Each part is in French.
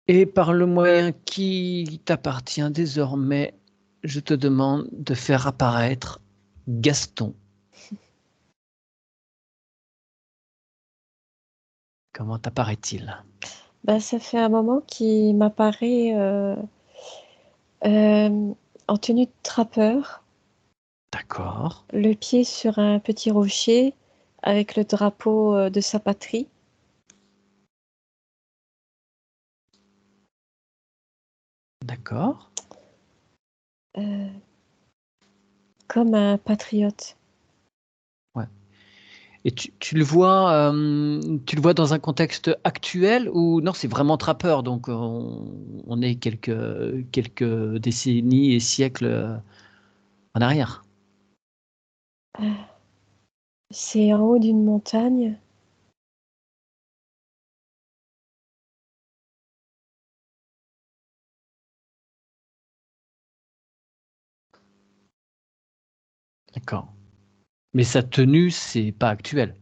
Et par le moyen qui t'appartient désormais, je te demande de faire apparaître Gaston. Comment t'apparaît-il? Bah, ça fait un moment qu'il m'apparaît euh, en tenue de trappeur, D'accord, le pied sur un petit rocher avec le drapeau de sa patrie, d'accord. euh, comme un patriote. Ouais. Et tu le vois dans un contexte actuel ou non, c'est vraiment trappeur, donc on est quelques décennies et siècles en arrière. Euh, c'est en haut d'une montagne. D'accord. Mais sa tenue, c'est pas actuel.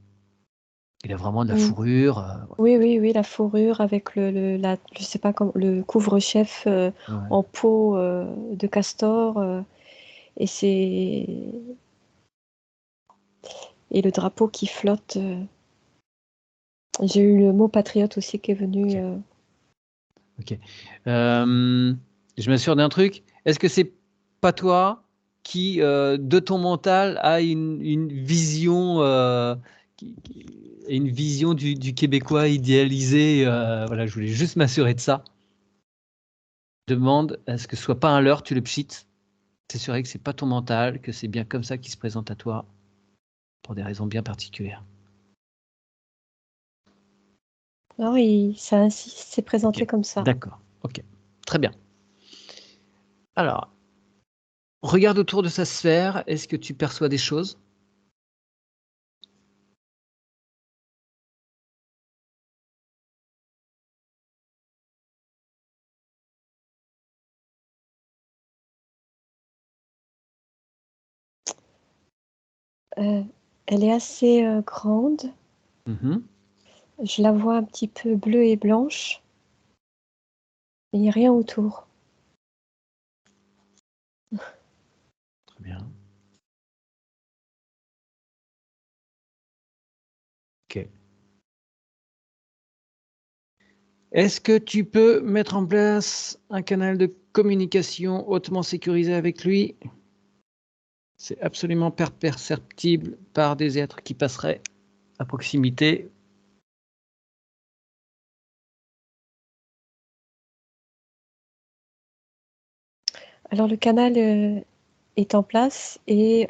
Il a vraiment de la Mm. fourrure. Oui, oui, oui, la fourrure avec je sais pas comment, le couvre-chef Ouais. en peau de castor et c'est et le drapeau qui flotte. J'ai eu le mot patriote aussi qui est venu. Ok. Ok. Je m'assure d'un truc. Est-ce que c'est pas toi qui, de ton mental, a une vision, une vision du Québécois idéalisé, voilà, je voulais juste m'assurer de ça. Je demande à ce que ce soit pas un leurre, tu le pchites. T'assurer que c'est pas ton mental, que c'est bien comme ça qu'il se présente à toi, pour des raisons bien particulières. Non, ça insiste, c'est présenté Ok. comme ça. D'accord. Ok. Très bien. Alors, regarde autour de sa sphère. Est-ce que tu perçois des choses? Euh, Elle est assez grande. Mhm. Je la vois un petit peu bleue et blanche. Mais il n'y a rien autour. Très bien. Ok. Est-ce que tu peux mettre en place un canal de communication hautement sécurisé avec lui? C'est absolument perceptible par des êtres qui passeraient à proximité. Alors le canal est en place et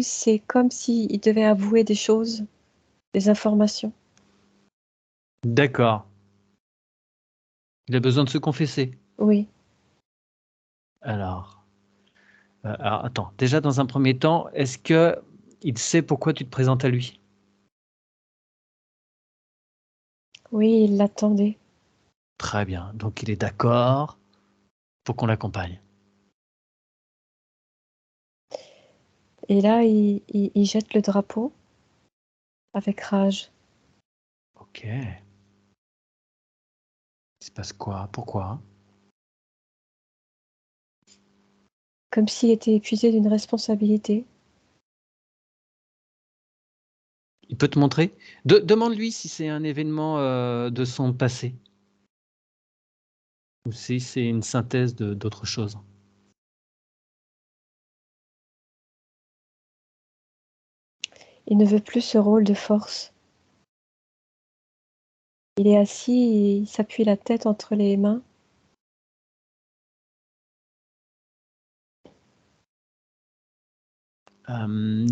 c'est comme s'il devait avouer des choses, des informations. D'accord. Il a besoin de se confesser. Oui, Alors, alors, attends. Déjà, dans un premier temps, est-ce que il sait pourquoi tu te présentes à lui? oui, il l'attendait. Très bien. Donc, il est d'accord pour qu'on l'accompagne. Et là, il jette le drapeau avec rage. Ok. Il se passe quoi? Pourquoi? Comme s'il était épuisé d'une responsabilité. Il peut te montrer? Demande-lui si c'est un événement de son passé ou si c'est une synthèse d'autre chose. Il ne veut plus ce rôle de force. Il est assis et il s'appuie la tête entre les mains.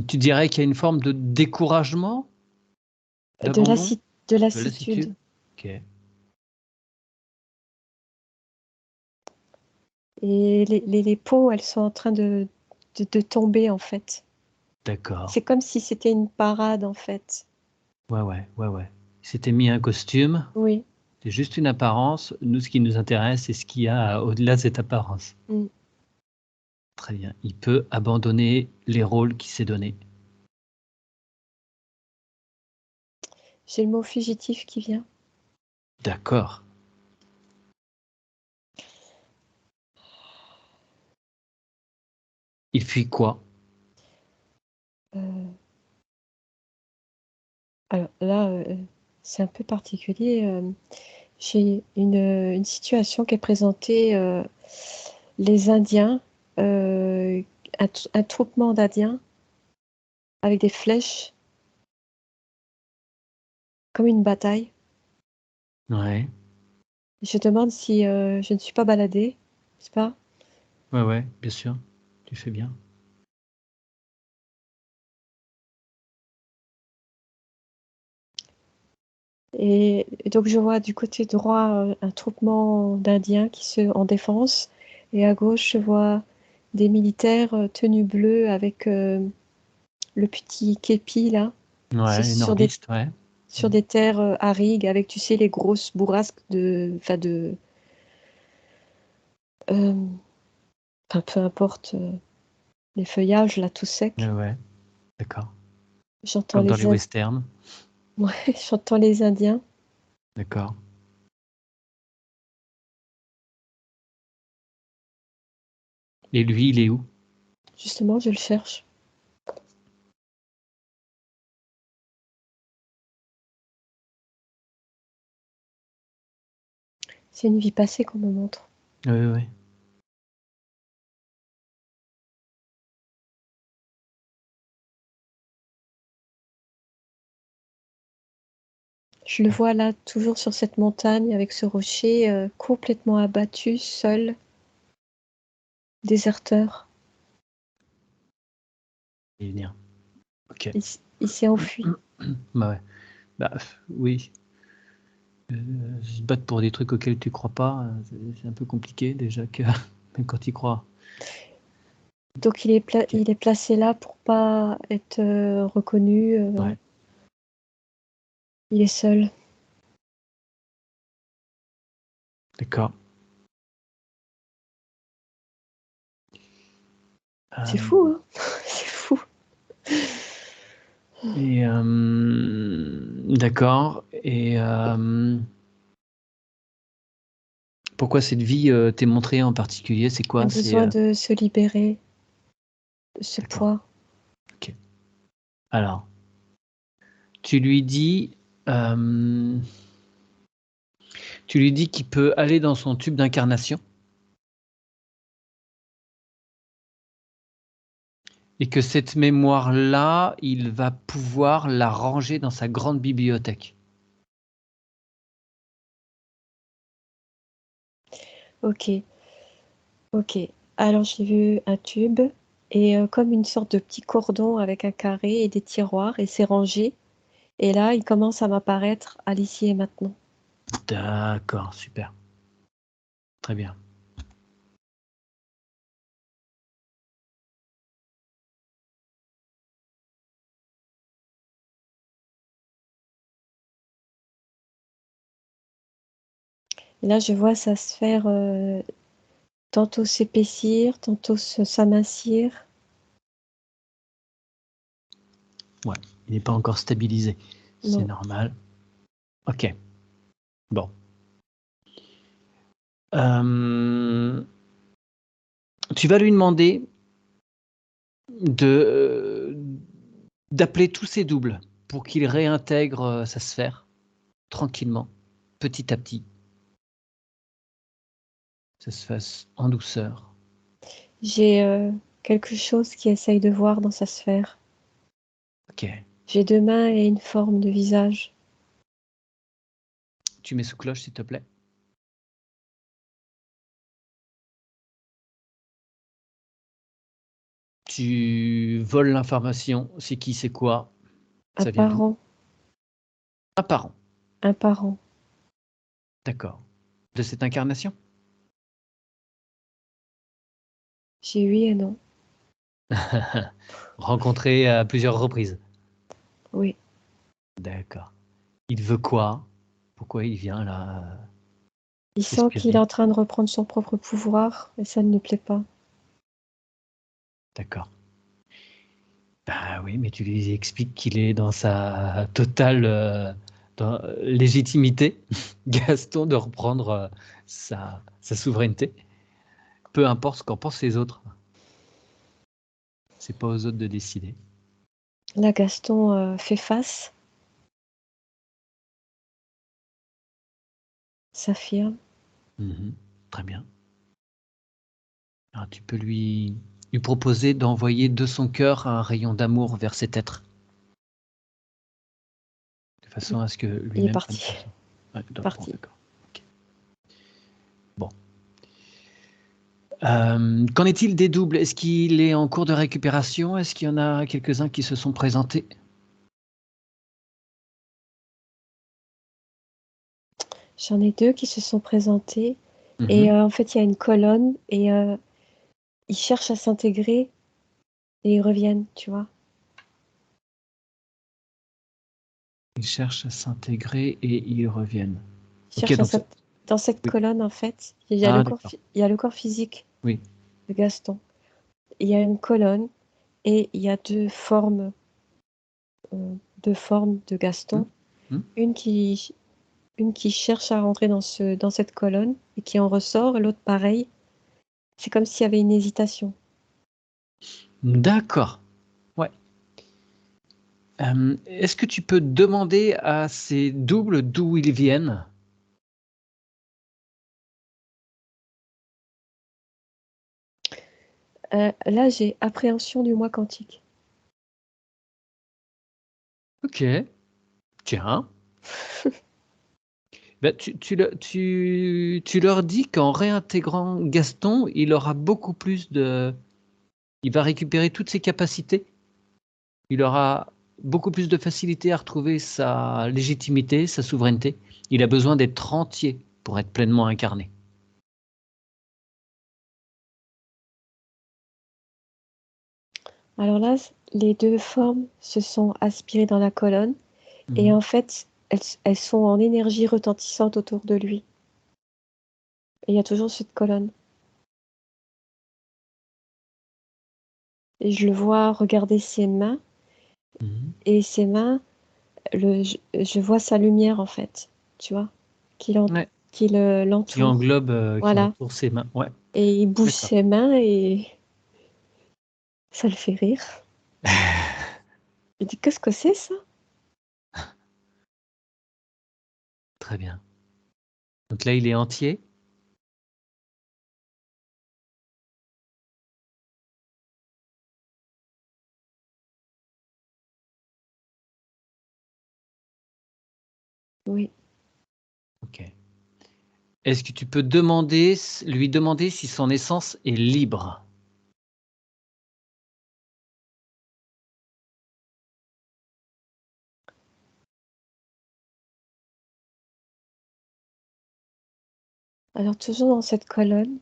Tu dirais qu'il y a une forme de découragement, De d'abandon, de de lassitude? lassitude. Ok, Et les peaux, elles sont en train de tomber en fait. d'accord. C'est comme si c'était une parade en fait. Ouais, ouais, ouais, ouais. Il s'était mis un costume, Oui. c'est juste une apparence. Nous, ce qui nous intéresse, c'est ce qu'il y a au-delà de cette apparence. Mm. Très bien. Il peut abandonner les rôles qu'il s'est donnés. J'ai le mot fugitif qui vient. D'accord. Il fuit quoi? Alors là, c'est un peu particulier. J'ai une situation qui est présentée. Les Indiens, un attroupement d'Indiens avec des flèches, comme une bataille. Ouais, Je demande si je ne suis pas baladée, n'est-ce pas? ouais, bien sûr. Tu fais bien. Et donc je vois du côté droit un troupement d'Indiens qui se en défense, et à gauche je vois des militaires tenus bleus avec le petit képi là. C'est Ouais, les nordistes, ouais. sur des terres arides avec, tu sais, les grosses bourrasques euh, enfin, peu importe, les feuillages là tout secs. Ouais, d'accord. J'entends Comme dans les les westerns. Ouais, j'entends les Indiens. D'accord. Et lui, il est où? Justement, je le cherche. C'est une vie passée qu'on me montre. Oui. Je le vois là, toujours sur cette montagne, avec ce rocher complètement abattu, seul, déserteur. Il est bien. Ok. Il s'est enfui. Bah ouais. Bah oui. Se battre pour des trucs auxquels tu crois pas, c'est un peu compliqué déjà que même quand tu y crois. Donc il est placé là pour pas être reconnu. Ouais, Il est seul. d'accord. C'est Euh, fou, hein. C'est fou. et d'accord. Et pourquoi cette vie t'est montrée en particulier? C'est Un quoi? C'est besoin de se libérer de ce d'accord. poids. Ok. Alors, euh, tu lui dis qu'il peut aller dans son tube d'incarnation et que cette mémoire-là, il va pouvoir la ranger dans sa grande bibliothèque. Ok, ok. Alors j'ai vu un tube et comme une sorte de petit cordon avec un carré et des tiroirs, et c'est rangé. Et là, il commence à m'apparaître à l'ici et maintenant. D'accord, super. Très bien. Et là, je vois sa sphère tantôt s'épaissir, tantôt s'amincir. Ouais, il n'est pas encore stabilisé. C'est Non. normal. Ok. Bon. Euh, tu vas lui demander de d'appeler tous ses doubles pour qu'il réintègre sa sphère tranquillement, petit à petit. Ça se fasse en douceur. J'ai quelque chose qui essaye de voir dans sa sphère. Ok. J'ai deux mains et une forme de visage. Tu mets sous cloche, s'il te plaît. Tu voles l'information. C'est qui, c'est quoi? Un Ça vient d'où? parent, Un parent. un parent. D'accord. De cette incarnation? J'ai oui et non. Rencontré à plusieurs reprises. Oui. D'accord. Il veut quoi? Pourquoi il vient là Il sent qu'il est espionner? en train de reprendre son propre pouvoir et ça ne lui plaît pas. D'accord. Bah oui, mais tu lui expliques qu'il est dans sa totale légitimité, Gaston, de reprendre sa souveraineté, peu importe ce qu'en pensent les autres. C'est pas aux autres de décider. Là, Gaston fait face, s'affirme. Très bien. Alors, tu peux lui proposer d'envoyer de son cœur un rayon d'amour vers cet être. De façon à ce que lui-même... Il est parti. Ouais, Parti. D'accord. Okay. Bon. Qu'en est-il des doubles? Est-ce qu'il est en cours de récupération? Est-ce qu'il y en a quelques-uns qui se sont présentés? J'en ai 2 qui se sont présentés. Et en fait, il y a une colonne et ils cherchent à s'intégrer et ils reviennent, tu vois. Ils cherchent à s'intégrer et ils reviennent. Ils Ok, cherchent donc dans cette oui. colonne, en fait, il y a le corps physique Oui. de Gaston. Il y a une colonne et il y a 2 formes de Gaston. Une qui cherche à rentrer dans cette colonne et qui en ressort, et l'autre pareil. C'est comme s'il y avait une hésitation. D'accord. Ouais. Est-ce que tu peux demander à ces doubles d'où ils viennent? Là, j'ai appréhension du moi quantique. Ok. Tiens. Ben, tu leur dis qu'en réintégrant Gaston, il aura beaucoup plus de... Il va récupérer toutes ses capacités. Il aura beaucoup plus de facilité à retrouver sa légitimité, sa souveraineté. Il a besoin d'être entier pour être pleinement incarné. Alors là, les 2 formes se sont aspirées dans la colonne et en fait, elles sont en énergie retentissante autour de lui. Et il y a toujours cette colonne. Et je le vois regarder ses mains et ses mains, je vois sa lumière en fait, tu vois, qui Ouais. Qui l'entoure. englobe, qui Voilà. entoure ses mains. Ouais. Et il bouge D'accord. ses mains et ça le fait rire. Il dit, qu'est-ce que c'est ça? Très bien. Donc là, il est entier. Oui. Ok. Est-ce que tu peux lui demander si son essence est libre? Alors toujours dans cette colonne,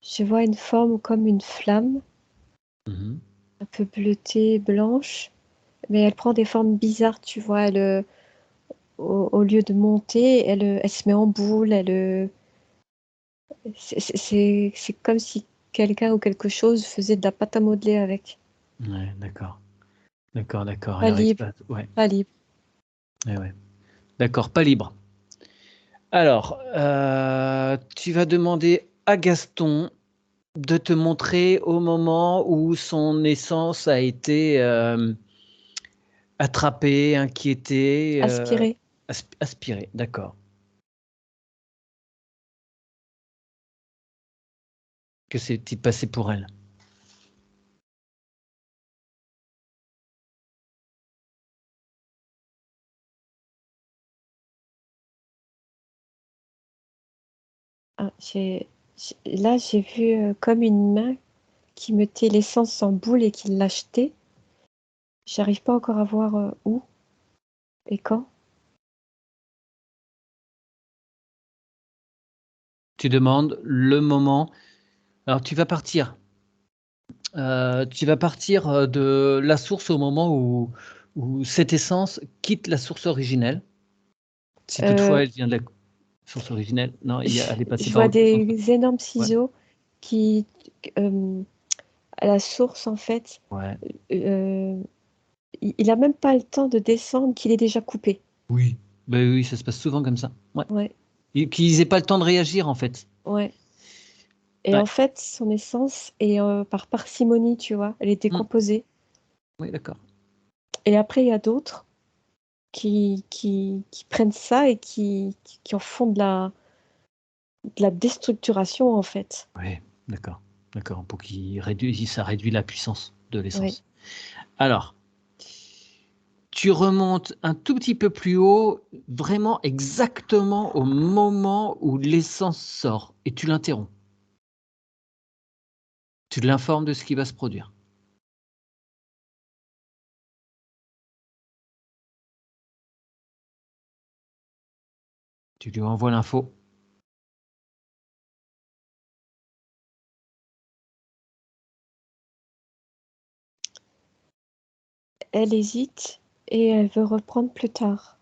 je vois une forme comme une flamme, un peu bleutée, blanche, mais elle prend des formes bizarres, tu vois. Au lieu de monter, elle se met en boule. C'est comme si quelqu'un ou quelque chose faisait de la pâte à modeler avec. Ouais, d'accord. D'accord. Pas libre. Ouais. Pas libre. Ouais. D'accord, pas libre. Alors, tu vas demander à Gaston de te montrer au moment où son essence a été attrapée, inquiétée, Aspirer. aspirée. D'accord. Que s'est-il passé pour elle? Ah, là, j'ai vu comme une main qui mettait l'essence en boule et qui l'achetait. J'arrive pas encore à voir où et quand. Tu demandes le moment. Alors, tu vas partir. De la source au moment où cette essence quitte la source originelle. Si toutefois elle vient de la source originelle. Non, elle est passée Je par vois autre chose. des énormes Ouais. ciseaux qui, à la source, en fait, Ouais. il a même pas le temps de descendre qu'il est déjà coupé. Oui. Ben oui, ça se passe souvent comme ça. Ouais. Ouais, Et qu'ils aient pas le temps de réagir en fait. ouais. Et Ouais. en fait, son essence est par parcimonie, tu vois, elle est Mm. décomposée. Oui, d'accord. Et après, il y a d'autres qui prennent ça et qui en font de la déstructuration, en fait. Oui, d'accord. D'accord. Pour qu'il réduit, ça réduit la puissance de Oui. l'essence. Alors, tu remontes un tout petit peu plus haut, vraiment exactement au moment où l'essence sort, et tu l'interromps. Tu l'informes de ce qui va se produire. Tu lui envoies l'info. Elle hésite et elle veut reprendre plus tard.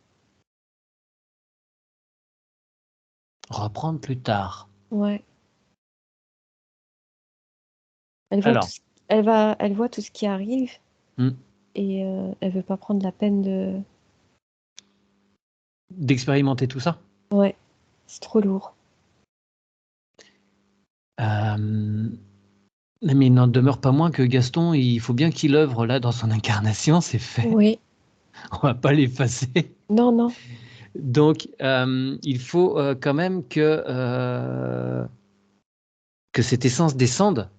Reprendre plus tard. Ouais. Elle voit tout Alors, ce, elle voit tout ce qui arrive hmm, et elle veut pas prendre la peine de. d'expérimenter tout ça. Ouais, c'est trop lourd. Euh, mais il n'en demeure pas moins que Gaston, il faut bien qu'il œuvre là dans son incarnation, c'est fait. Oui. On va pas l'effacer. Non, non. Donc, il faut quand même que cette essence descende,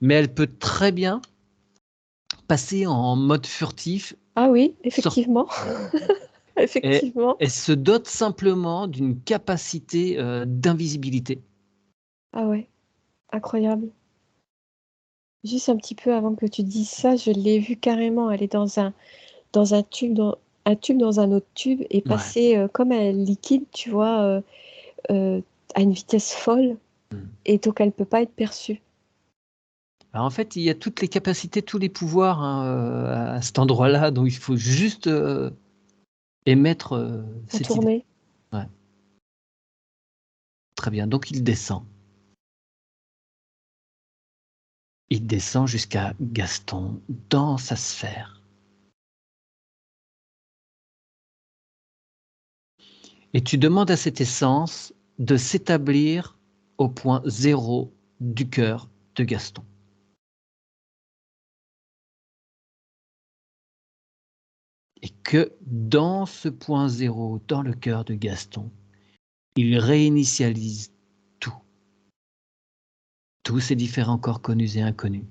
mais elle peut très bien passer en mode furtif. Ah oui, sort- effectivement. et, Effectivement. elle se dote simplement d'une capacité d'invisibilité. Ah ouais, incroyable. Juste un petit peu avant que tu dises ça, je l'ai vue carrément aller dans un tube dans un autre tube et Ouais. passer comme un liquide, tu vois, euh, à une vitesse folle. Mm. Et donc elle peut pas être perçue. Alors, en fait, il y a toutes les capacités, tous les pouvoirs hein, à cet endroit-là, donc il faut juste émettre cette idée. Contournée. Ouais, très bien. Donc il descend. Il descend jusqu'à Gaston dans sa sphère. Et tu demandes à cette essence de s'établir au point zéro du cœur de Gaston. Et que dans ce point zéro, dans le cœur de Gaston, il réinitialise tout. Tous ces différents corps connus et inconnus.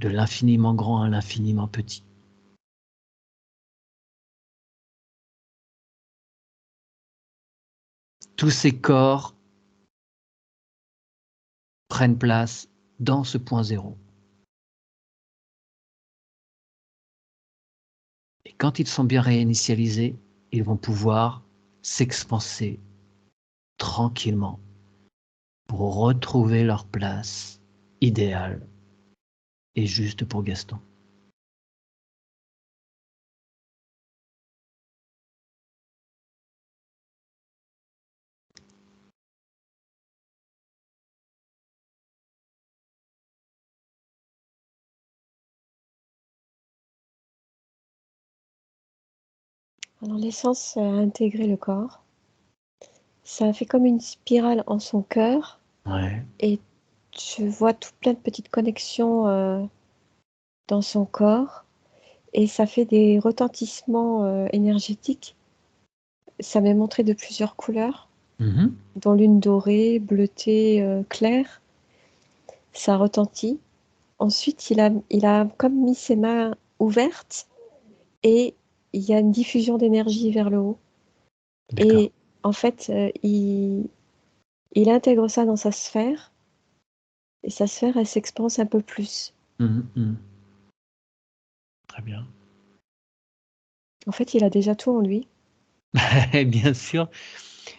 De l'infiniment grand à l'infiniment petit. Tous ces corps prennent place dans ce point zéro. Et quand ils sont bien réinitialisés, ils vont pouvoir s'expanser tranquillement pour retrouver leur place idéale et juste pour Gaston. Alors l'essence a intégré le corps. Ça a fait comme une spirale en son cœur Ouais. et tu vois tout plein de petites connexions dans son corps et ça fait des retentissements énergétiques. Ça m'est montré de plusieurs couleurs, Mhm. dont l'une dorée, bleutée, claire. Ça retentit. Ensuite, il a comme mis ses mains ouvertes et il y a une diffusion d'énergie vers le haut. D'accord. Et en fait, il intègre ça dans sa sphère et sa sphère, elle s'expanse un peu plus. Mhm, mhm. Très bien. En fait, il a déjà tout en lui. Bien sûr.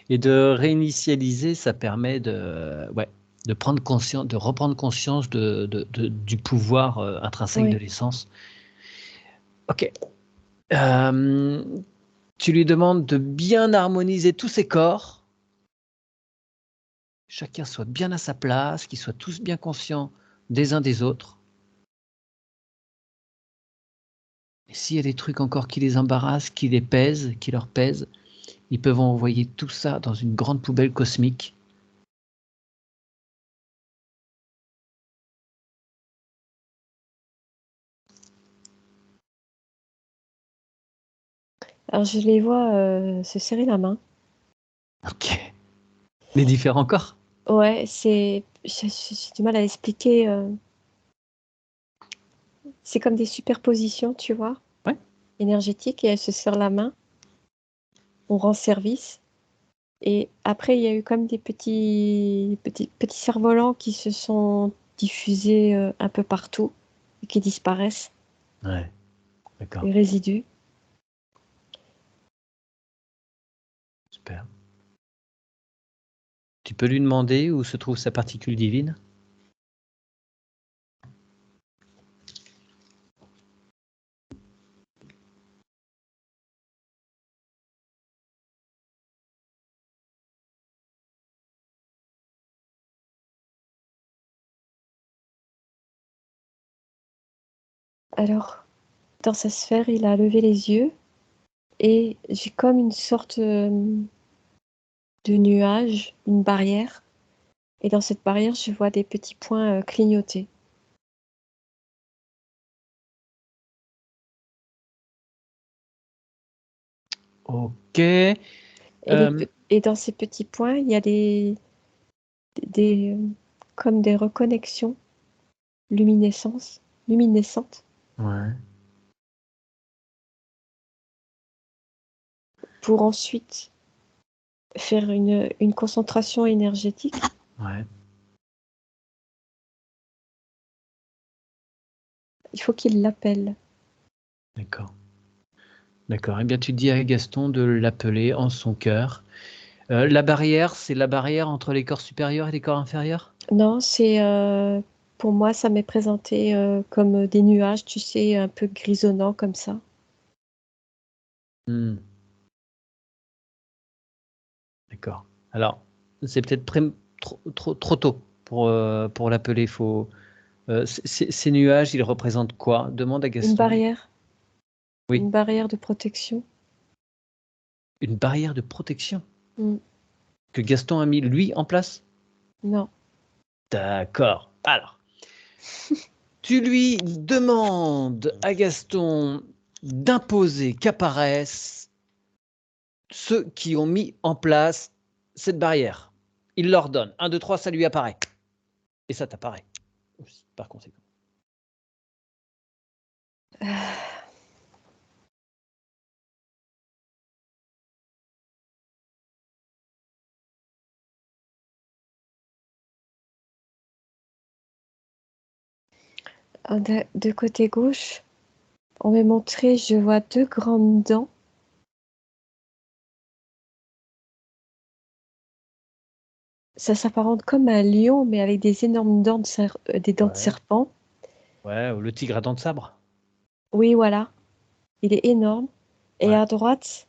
Et de réinitialiser, ça permet ouais, de prendre conscience, de reprendre conscience du pouvoir intrinsèque de Oui. l'essence. Ok. Euh, Tu lui demandes de bien harmoniser tous ses corps, chacun soit bien à sa place, qu'ils soient tous bien conscients des uns des autres. Et s'il y a des trucs encore qui les embarrassent, qui les pèsent, qui leur pèsent, ils peuvent envoyer tout ça dans une grande poubelle cosmique Alors je les vois se serrer la main. Ok. Les différents corps? Ouais, j'ai du mal à expliquer. C'est comme des superpositions, tu vois, Ouais. énergétiques, et elles se serrent la main. On rend service. Et après, il y a eu comme des petits cerfs-volants qui se sont diffusés un peu partout et qui disparaissent, Ouais, d'accord. les résidus. Super. Tu peux lui demander où se trouve sa particule divine? Alors, dans sa sphère, il a levé les yeux et j'ai comme une sorte de nuage, une barrière. Et dans cette barrière, je vois des petits points clignoter. Ok. Et dans ces petits points, il y a des comme des reconnexions luminescentes Ouais. pour ensuite faire une concentration énergétique. Ouais. Il faut qu'il l'appelle. D'accord. D'accord. Eh bien, tu dis à Gaston de l'appeler en son cœur. La barrière, c'est la barrière entre les corps supérieurs et les corps inférieurs? Non, pour moi, ça m'est présenté comme des nuages, tu sais, un peu grisonnants comme ça. Hmm. D'accord. Alors, c'est peut-être trop tôt pour l'appeler. Ces nuages, ils représentent quoi? Demande à Une Gaston. barrière, Oui. une barrière de protection. Une barrière de protection Mm. que Gaston a mis, lui, en place? Non. D'accord. Alors, tu lui demandes à Gaston d'imposer qu'apparaissent ceux qui ont mis en place cette barrière. Il leur donne. 1, 2, 3, ça lui apparaît. Et ça t'apparaît aussi, par conséquent. De côté gauche, on m'a montré, je vois deux grandes dents. Ça s'apparente comme un lion, mais avec des énormes dents des dents de Ouais. serpent. Ouais, ou le tigre à dents de sabre. Oui, voilà. Il est énorme. Et Ouais. à droite,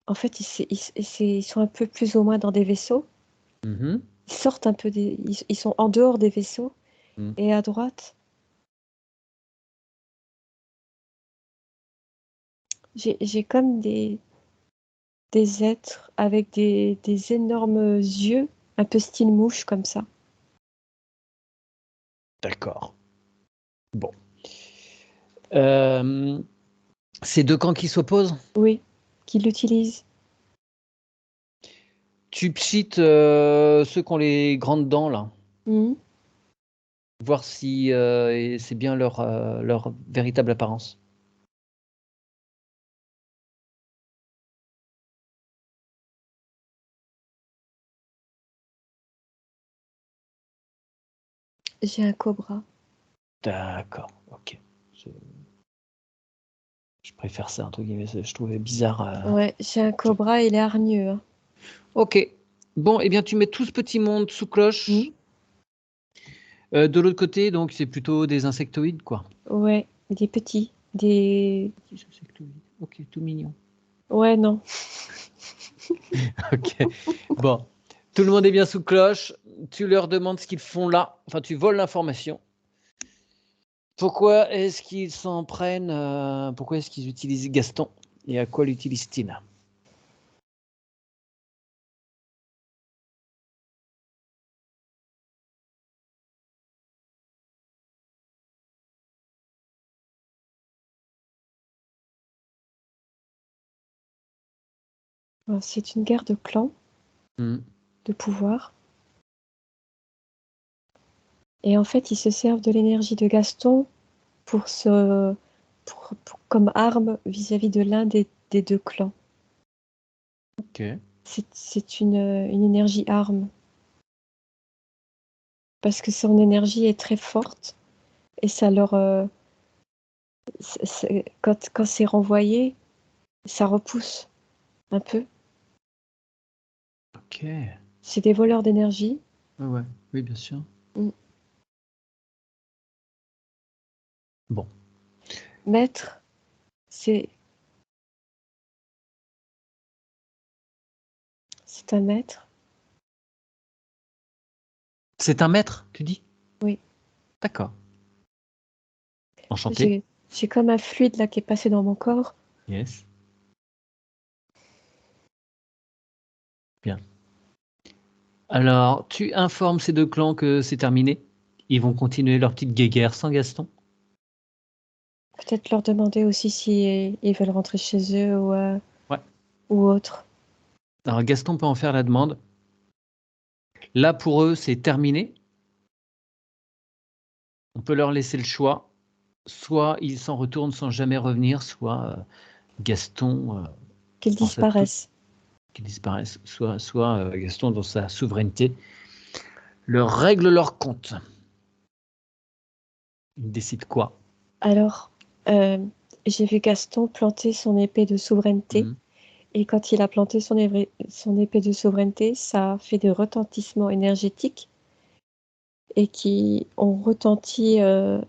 en fait, ils sont un peu plus ou moins dans des vaisseaux. Mhm. Ils sortent un peu ils sont en dehors des vaisseaux. Mm. Et à droite, j'ai comme des êtres avec des énormes yeux, un peu style mouche comme ça. D'accord. Bon. Euh, Ces deux camps qui s'opposent, Oui, qui l'utilisent. tu pchites ceux qui ont les grandes dents, là. Mhm. Voir si c'est bien leur véritable apparence. J'ai un cobra. D'accord, ok. Je, je préfère ça, entre guillemets, je trouvais bizarre. Ouais, j'ai un cobra, il est hargneux, hein. Ok. Bon, eh bien, tu mets tout ce petit monde sous cloche. Mhm. De l'autre côté, donc, c'est plutôt des insectoïdes, quoi. Ouais, des petits, des... Petits insectoïdes. Ok, tout mignon. Ouais, non. Ok. Bon, tout le monde est bien sous cloche. Tu leur demandes ce qu'ils font là. Enfin, tu voles l'information. Pourquoi est-ce qu'ils s'en prennent pourquoi est-ce qu'ils utilisent Gaston? Et à quoi l'utilise-t-il? Alors, c'est une guerre de clans, Hmm. de pouvoir. Et en fait, ils se servent de l'énergie de Gaston pour comme arme vis-à-vis de l'un des deux clans. Ok. C'est une énergie arme. Parce que son énergie est très forte et ça leur. Quand c'est renvoyé, ça repousse un peu. Ok. Ouais, C'est des voleurs d'énergie. ouais. Oui, bien sûr. Mm. Bon. Maître, c'est un maître. C'est un maître, tu dis? Oui. D'accord. Enchanté. J'ai comme un fluide là qui est passé dans mon corps. Yes. Bien. Alors, tu informes ces deux clans que c'est terminé. Ils vont continuer leur petite guéguerre sans Gaston. Peut-être leur demander aussi si ils veulent rentrer chez eux Ouais. ou autre. Alors, Gaston peut en faire la demande. Là, pour eux, c'est terminé. On peut leur laisser le choix. Soit ils s'en retournent sans jamais revenir, soit Gaston, Qu'ils dans sa toute, disparaissent. qu'ils disparaissent, soit Gaston, dans sa souveraineté, leur règle leur compte. Ils décident quoi? Alors, euh, j'ai vu Gaston planter son épée de souveraineté. Mhm. Et quand il a planté son épée de souveraineté, ça a fait des retentissements énergétiques et qui ont retenti euh,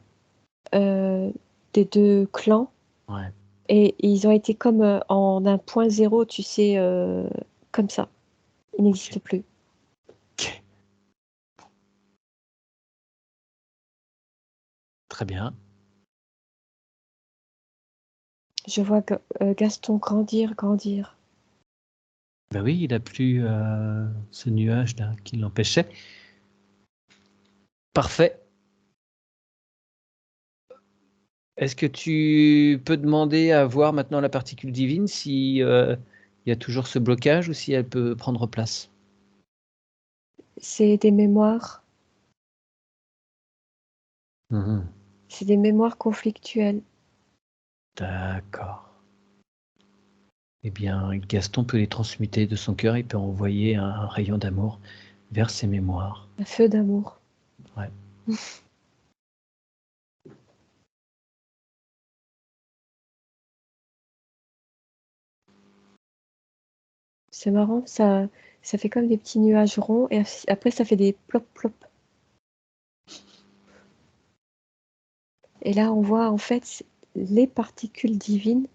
des deux clans. Ouais. Et ils ont été comme en un point zéro, tu sais, comme ça. Ils Ok. n'existent plus. Ok. Très bien. Je vois Gaston grandir, grandir. Ben oui, il a plus ce nuage là qui l'empêchait. Parfait. Est-ce que tu peux demander à voir maintenant la particule divine si il y a toujours ce blocage ou si elle peut prendre place? C'est des mémoires, Mhm. c'est des mémoires conflictuelles. D'accord. Eh bien, Gaston peut les transmuter de son cœur, il peut envoyer un rayon d'amour vers ses mémoires. Un feu d'amour. Ouais. C'est marrant, ça fait comme des petits nuages ronds et après ça fait des plop plop. Et là on voit en fait les particules divines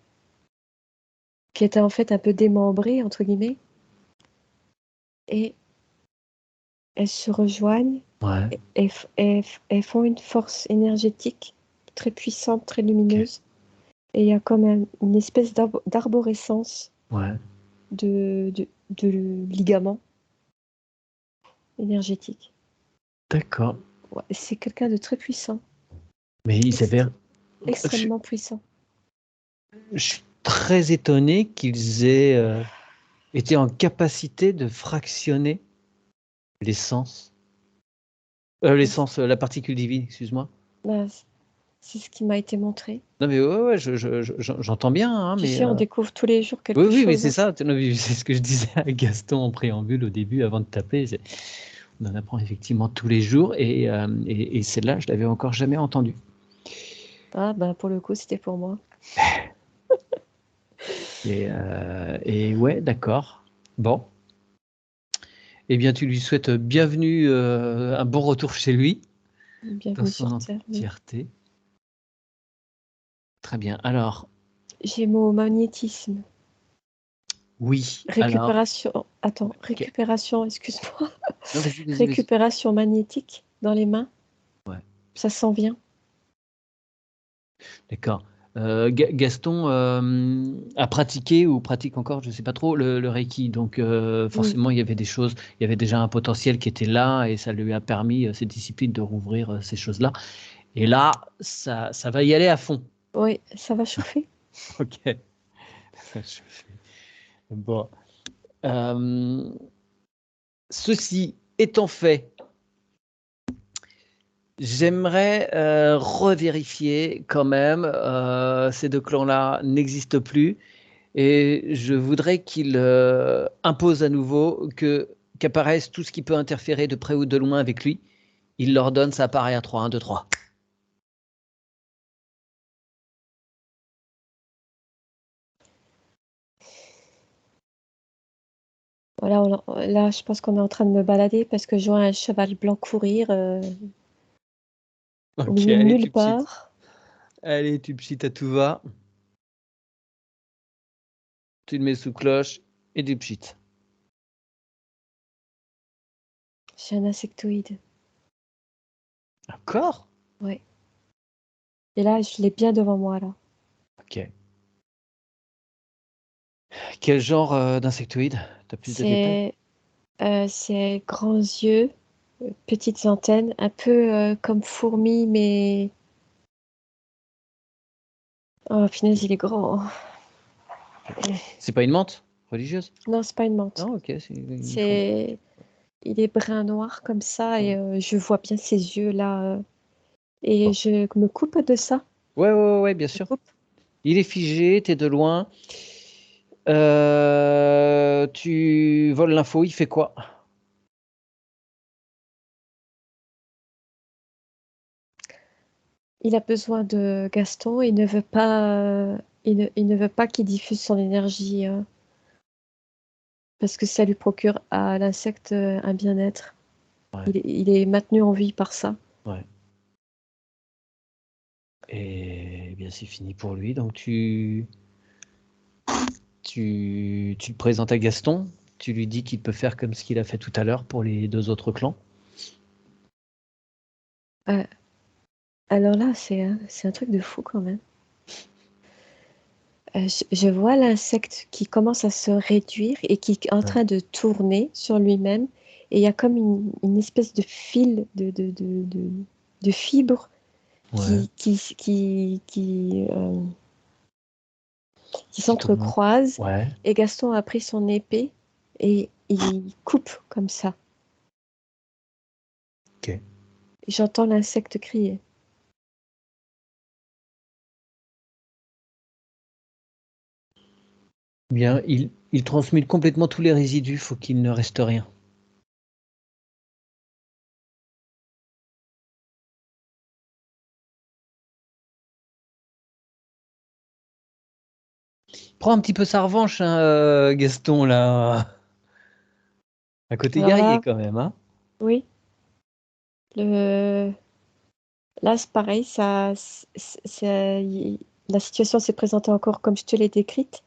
qui étaient en fait un peu démembrées entre guillemets et elles se rejoignent Ouais. et font une force énergétique très puissante, très Ok. lumineuse. Et il y a comme une espèce d'arborescence Ouais. de ligaments énergétiques. D'accord. Ouais, c'est quelqu'un de très puissant, Mais il ext- s'avère. Je, extrêmement puissant. je suis très étonné qu'ils aient été en capacité de fractionner l'essence. L'essence, la particule divine, excuse-moi. Bah, c'est ce qui m'a été montré. Non, mais ouais, ouais, j'entends bien, hein, Tu mais. sais, on découvre tous les jours Oui, quelque oui, mais chose, c'est hein. ça. Non, mais c'est ce que je disais à Gaston en préambule au début, avant de taper. On en apprend effectivement tous les jours et celle-là, je l'avais encore jamais entendue. Ah, bah, pour le coup, c'était pour moi. Et ouais, d'accord. Bon. Eh bien, tu lui souhaites bienvenue, un bon retour chez lui, dans Bienvenue son sur Terre, oui. entièreté. Très bien. Alors, Gémeaux, magnétisme. oui. Alors, Récupération. Attends, ok. récupération, excuse-moi. Non, vas-y, vas-y, vas-y. Récupération magnétique dans les mains. Ouais, Ça s'en vient. d'accord. Gaston a pratiqué ou pratique encore, je ne sais pas trop, le Reiki. Donc, Oui. forcément, il y avait des choses, il y avait déjà un potentiel qui était là et ça lui a permis, ces disciplines, de rouvrir ces choses-là. Et là, ça va y aller à fond. Oui, ça va chauffer. Ok. Je fais- Bon. Ceci étant fait, j'aimerais revérifier quand même. Ces deux clans-là n'existent plus. Et je voudrais qu'ils imposent à nouveau qu'apparaisse tout ce qui peut interférer de près ou de loin avec lui. Il leur donne, ça apparaît à 3, 1, 2, 3. Voilà, là, je pense qu'on est en train de me balader parce que je vois un cheval blanc courir au Ok, milieu de allez, nulle tu pchites. part. Allez, tu pchites à tout va. Tu le mets sous cloche et tu pchites. J'ai un insectoïde. Encore? Ouais. Et là, je l'ai bien devant moi, là. Ok. Quel genre d'insectoïde? T'as plus de détails? C'est grands yeux, petites antennes, un peu comme fourmi, mais... Oh, finesse, il est grand. C'est pas une menthe religieuse? Non, c'est pas une menthe. Non, ok, c'est une fourmi. C'est... Il est brun noir comme ça et je vois bien ses yeux là. Et Bon. je me coupe de ça. Ouais, bien Je me sûr. coupe. Il est figé, t'es de loin. Tu voles l'info, il fait quoi? Il a besoin de Gaston. Il ne veut pas, il ne veut pas qu'il diffuse son énergie parce que ça lui procure à l'insecte un bien-être. Ouais, Il est maintenu en vie par ça. ouais. Et bien, c'est fini pour lui. Donc, tu le présentes à Gaston. Tu lui dis qu'il peut faire comme ce qu'il a fait tout à l'heure pour les deux autres clans. Euh, alors là, c'est un truc de fou quand même. Je vois l'insecte qui commence à se réduire et qui est en Ouais. train de tourner sur lui-même. Et il y a comme une espèce de fil de fibres Ouais. qui Qui tourne. s'entrecroisent. Ouais. Et Gaston a pris son épée et il coupe comme ça. Ok. Et j'entends l'insecte crier. Bien, il transmute complètement tous les résidus. Faut qu'il ne reste rien. Prends un petit peu sa revanche, hein, Gaston, là. À côté Alors guerrier, là, quand même, hein. oui, le... là c'est pareil, la situation s'est présentée encore comme je te l'ai décrite.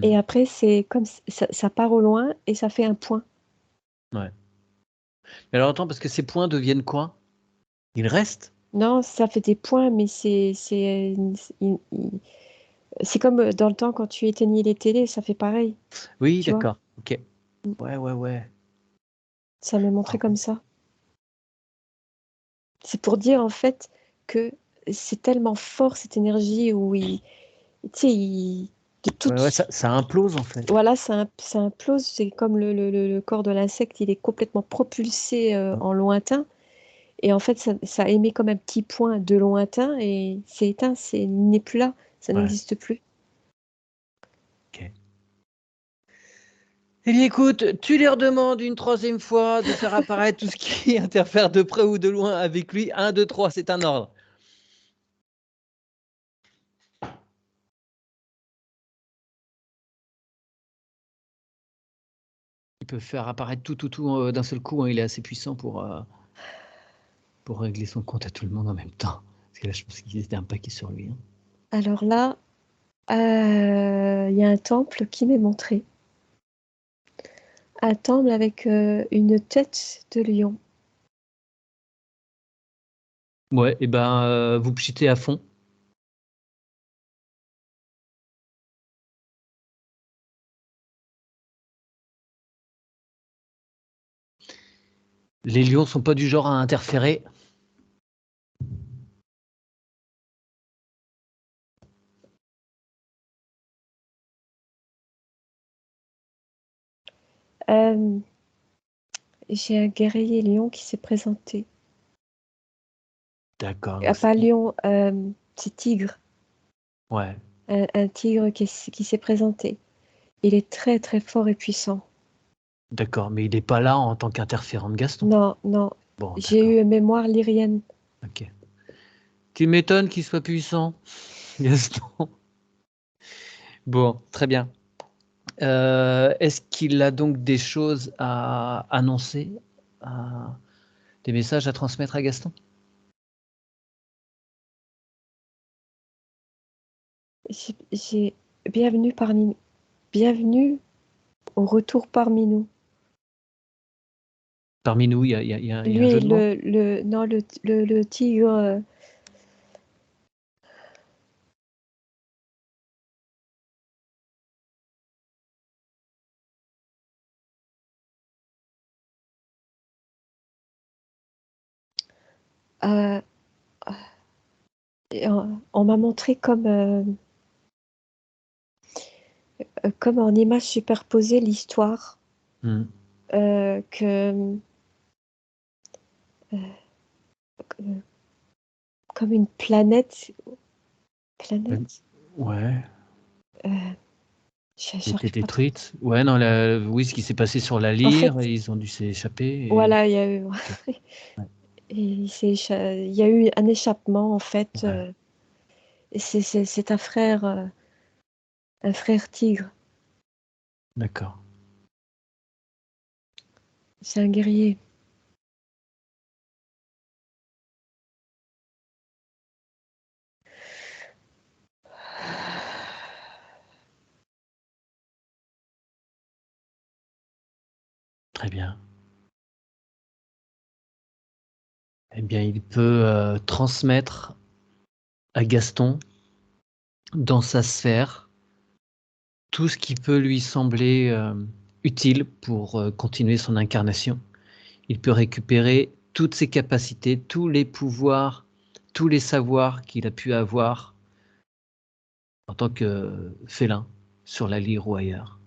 Et Hmm. après, c'est comme ça part au loin et ça fait un point. Ouais. Mais alors, attends, parce que ces points deviennent quoi? Ils restent? Non, ça fait des points, mais c'est comme dans le temps quand tu éteignais les télés, ça fait pareil, Oui, tu vois. d'accord. Ok. Ouais. Ça m'est montré Ah, comme ça. C'est pour dire en fait que c'est tellement fort cette énergie où tu sais, de ouais, toute, ça implose, en fait. voilà, ça implose. C'est comme le corps de l'insecte, il est complètement propulsé en lointain. Et en fait, ça émet comme un petit point de lointain et c'est éteint, il n'est plus là, ça Ouais. n'existe plus. Ok. Eh bien, écoute, tu leur demandes une troisième fois de faire apparaître tout ce qui interfère de près ou de loin avec lui. 1, 2, 3, c'est un ordre. Il peut faire apparaître tout d'un seul coup, hein. Il est assez puissant pour régler son compte à tout le monde en même temps. Parce que là, je pense qu'il était un paquet sur lui, hein. Alors là, il y a un temple qui m'est montré. Un temple avec une tête de lion. Ouais, et ben, vous pchitez à fond. Les lions sont pas du genre à interférer. Euh, j'ai un guerrier lion qui s'est présenté. D'accord. Ah, pas lion, c'est tigre. Ouais, Un tigre qui s'est présenté. Il est très très fort et puissant. d'accord. Mais il n'est pas là en tant qu'interférent de Gaston. Non, non, Bon, j'ai d'accord. eu une mémoire lyrienne. Ok. Tu m'étonnes qu'il soit puissant, Gaston. Bon, très bien. Est-ce qu'il a donc des choses à annoncer, des messages à transmettre à Gaston? J'ai bienvenue parmi bienvenue au retour parmi nous. Parmi nous, il y a un jeu Lui, de mots? non, le tigre, euh, et on m'a montré comme en image superposée l'histoire Hmm. que euh, comme une planète. Planète? Ouais, Euh, qui a été j'arrive pas trop. détruite. Ouais, non, oui, ce qui s'est passé sur la En lyre, fait, ils ont dû s'échapper. voilà, il y a eu, Ok. Ouais, et il y a eu un échappement en fait. ouais, Et c'est un frère tigre. d'accord. C'est un guerrier. Très bien. Eh bien, il peut transmettre à Gaston, dans sa sphère, tout ce qui peut lui sembler utile pour continuer son incarnation. Il peut récupérer toutes ses capacités, tous les pouvoirs, tous les savoirs qu'il a pu avoir en tant que félin sur la lyre ou ailleurs.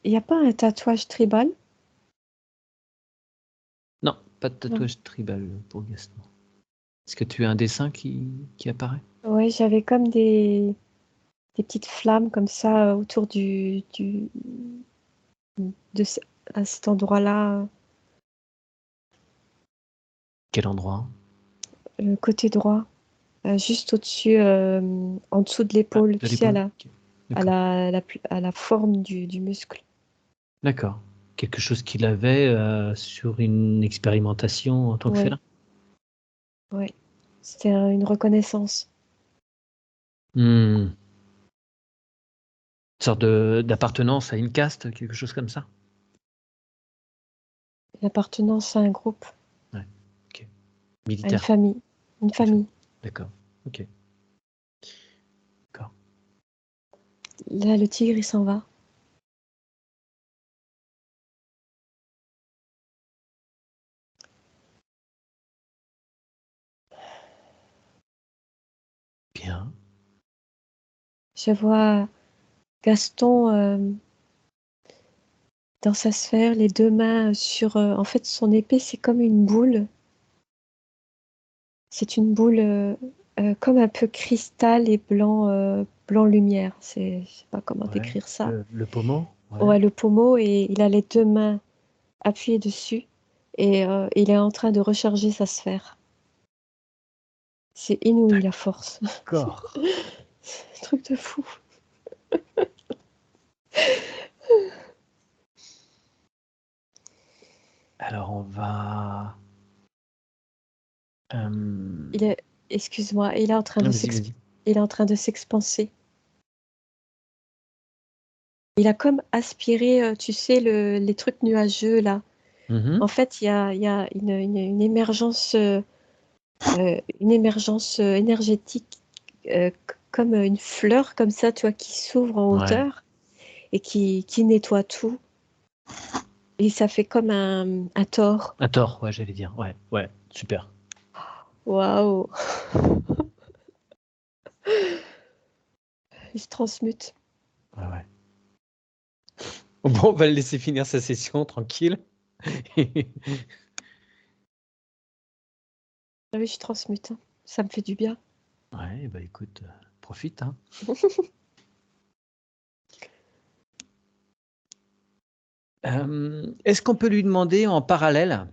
Il n'y a pas un tatouage tribal? Non, pas de Non. tatouage tribal pour Gaston. Est-ce que tu as un dessin qui apparaît? Ouais, j'avais comme des petites flammes comme ça autour de à cet endroit-là, Quel endroit? le côté droit, juste au-dessus, en dessous de Ah, l'épaule, de tu sais, l'épaule? Ok. D'accord. à la forme du muscle. D'accord. Quelque chose qu'il avait sur une expérimentation en tant que Ouais, félin? ouais. C'était une reconnaissance. Hmm. Une sorte d'appartenance à une caste, quelque chose comme ça? L'appartenance à un groupe, Ouais. Ok. à une Militaire. famille. Une Une famille. famille. D'accord. Ok. D'accord. Là, le tigre, il s'en va. Bien. Je vois Gaston dans sa sphère, les deux mains sur... en fait, son épée, c'est comme une boule. C'est une boule comme un peu cristal et blanc, blanc lumière. Je sais pas comment Ouais. décrire ça. Le pommeau? Ouais. Ouais, le pommeau, et il a les deux mains appuyées dessus. Et il est en train de recharger sa sphère. C'est inouï, la force. D'accord. C'est un truc de fou. Alors on va. Il est... Excuse-moi, il est en train de Vas-y, vas-y. il est en train de s'expanser. Il a comme aspiré, tu sais, les trucs nuageux là. En Mhm. fait, il y a une émergence énergétique comme une fleur comme ça, tu vois, qui s'ouvre en Ouais. hauteur et qui nettoie tout. Et ça fait comme un tore. À tort, ouais, j'allais dire. Ouais, ouais, super. Waouh! Il se transmute. Ouais, ouais. Bon, on va le laisser finir sa session tranquille. Ah oui, je transmute, hein. Ça me fait du bien. Ouais, bah écoute, profite, hein. Est-ce qu'on peut lui demander en parallèle,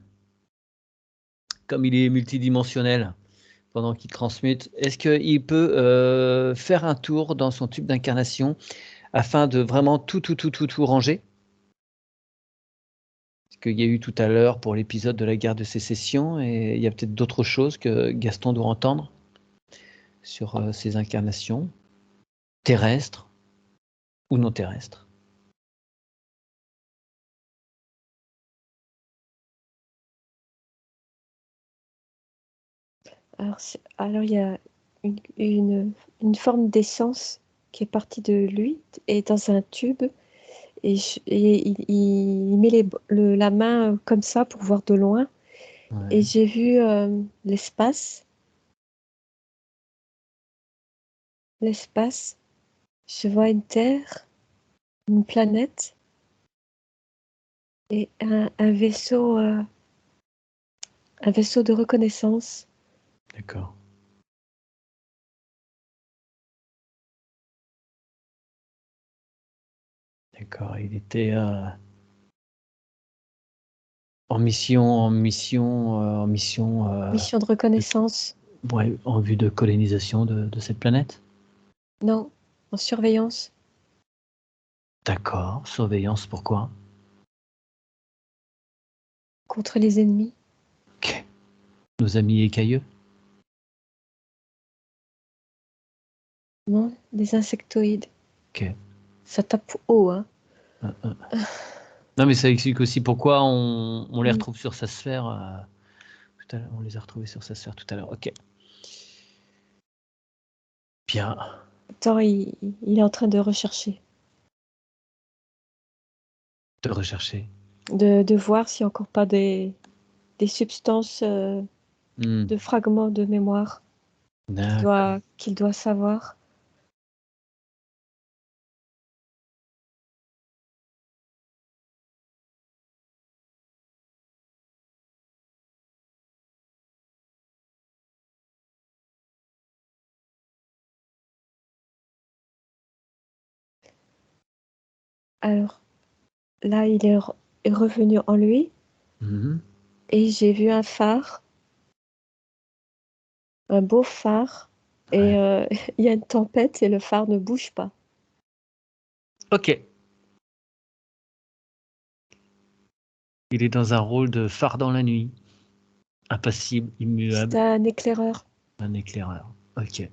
comme il est multidimensionnel, pendant qu'il transmute, est-ce qu'il peut faire un tour dans son tube d'incarnation afin de vraiment tout ranger? Parce qu'il y a eu tout à l'heure pour l'épisode de la guerre de sécession, et il y a peut-être d'autres choses que Gaston doit entendre sur ces incarnations, terrestres ou non terrestres. Alors il y a une forme d'essence qui est partie de lui et dans un tube et il met la main comme ça pour voir de loin et Ouais, j'ai vu l'espace, je vois une terre, une planète et un vaisseau de reconnaissance. d'accord. D'accord, il était en mission Mission de reconnaissance. ouais, en vue de colonisation de cette planète. Non, en surveillance D'accord, surveillance, pourquoi? contre les ennemis. Ok. Nos amis écailleux? Non, des insectoïdes. Ok. Ça tape haut, hein. Euh. Non, mais ça explique aussi pourquoi on les Mm. retrouve sur sa sphère. Tout à l'heure. On les a retrouvés sur sa sphère tout à l'heure. Ok. Bien. Attends, il est en train de rechercher, De rechercher. de voir s'il n'y a encore pas des substances, Hmm. de fragments de mémoire D'accord. qu'il doit savoir. Alors là, est revenu en lui Mhm. et j'ai vu un phare, un beau phare, et Ouais. il y a une tempête et le phare ne bouge pas. Ok. Il est dans un rôle de phare dans la nuit. Impassible, C'est immuable, un éclaireur. un éclaireur. Ok.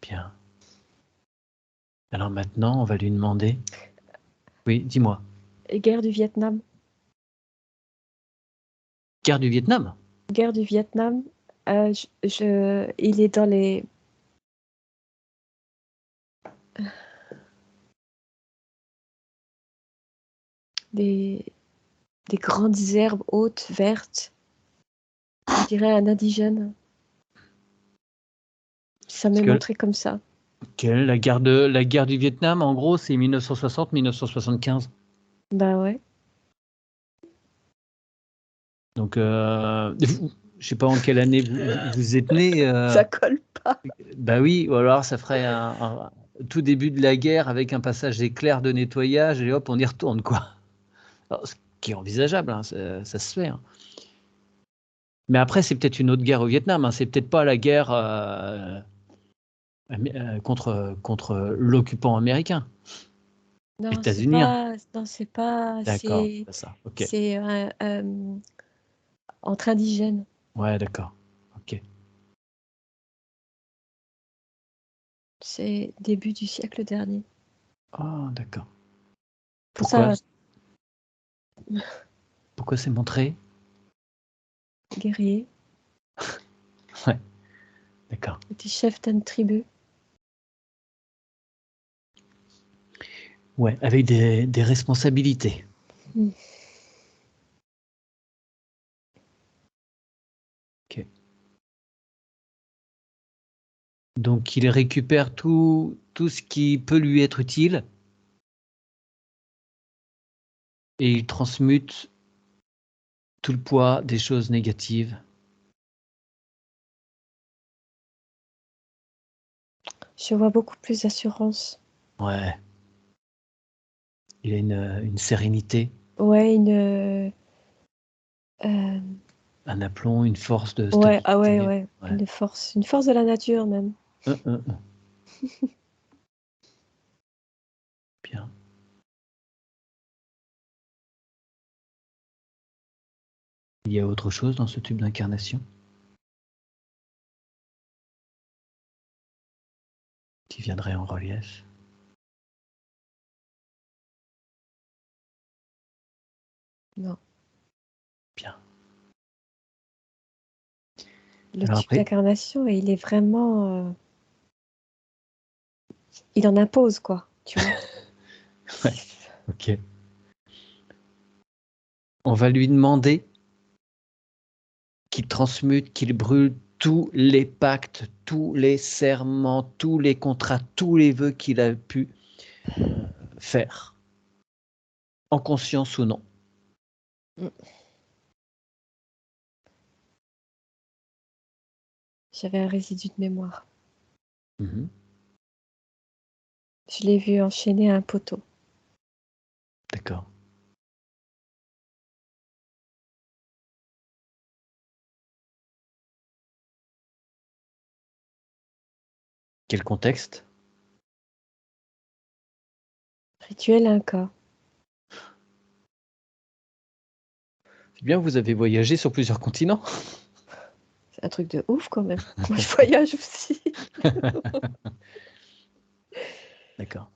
Bien. Alors maintenant, on va lui demander. Oui, dis-moi. Guerre du Vietnam. Guerre du Vietnam? Guerre du Vietnam. Il est dans des, des grandes herbes hautes, vertes. On dirait un indigène. Ça Parce m'est que montré comme ça. la guerre du Vietnam, en gros, c'est 1960-1975. Bah ouais. Donc, je sais pas en quelle année vous êtes né. Ça colle pas. Bah oui, ou alors ça ferait tout début de la guerre avec un passage éclair de nettoyage et hop, on y retourne, quoi. Alors, ce qui est envisageable, hein, ça se fait, hein. Mais après, c'est peut-être une autre guerre au Vietnam, hein. C'est peut-être pas la guerre contre l'occupant américain, Non, états-unien. c'est pas, D'accord, c'est pas ça. Ok. c'est entre indigènes. Ouais, d'accord. Ok. C'est début du siècle dernier. Oh, d'accord. Pour Pourquoi? ça, Pourquoi c'est montré? guerrier, Ouais, d'accord. était chef d'une tribu. Ouais, avec des responsabilités. Mm. Ok. Donc il récupère tout ce qui peut lui être utile et il transmute tout le poids des choses négatives. Je vois beaucoup plus d'assurance. Ouais. Il a une sérénité, Ouais, un aplomb, une force de ouais, ah ouais, stabilité. ouais, Ouais. une force de la nature même. Euh. Bien. Il y a autre chose dans ce tube d'incarnation qui viendrait en relief? Non. Bien. Le Alors tube après, d'incarnation, il est vraiment, il en impose quoi, tu vois. ouais, ok. On va lui demander qu'il transmute, qu'il brûle tous les pactes, tous les serments, tous les contrats, tous les vœux qu'il a pu faire, en conscience ou non. Mm. J'avais un résidu de mémoire. Mhm. Je l'ai vu enchaîner à un poteau. D'accord. Quel contexte? Rituel Inca. C'est bien, vous avez voyagé sur plusieurs continents. C'est un truc de ouf quand même. Moi, je voyage aussi. D'accord.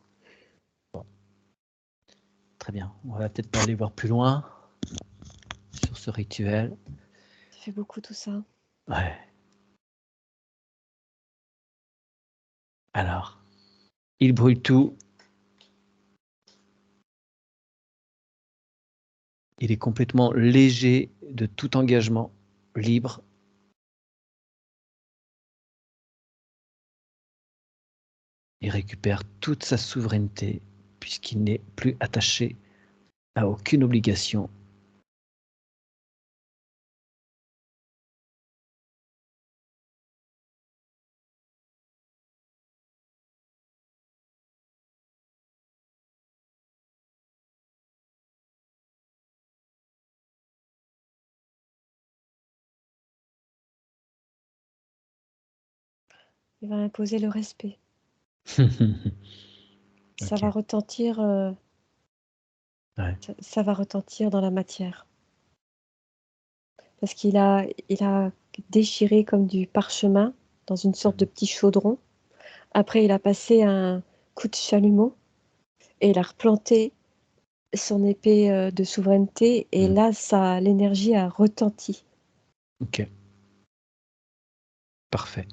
Bon. Très bien. On va peut-être pas aller voir plus loin sur ce rituel. Ça fait beaucoup tout ça. Ouais. Alors, il brûle tout. Il est complètement léger de tout engagement, libre. Il récupère toute sa souveraineté puisqu'il n'est plus attaché à aucune obligation. Il va imposer le respect. Ça Ok. va retentir, Ouais. ça va retentir dans la matière. Parce il a déchiré comme du parchemin dans une sorte de petit chaudron. Après, il a passé un coup de chalumeau et il a replanté son épée de souveraineté. Et Mm. là, l'énergie a retenti. Ok. Parfait.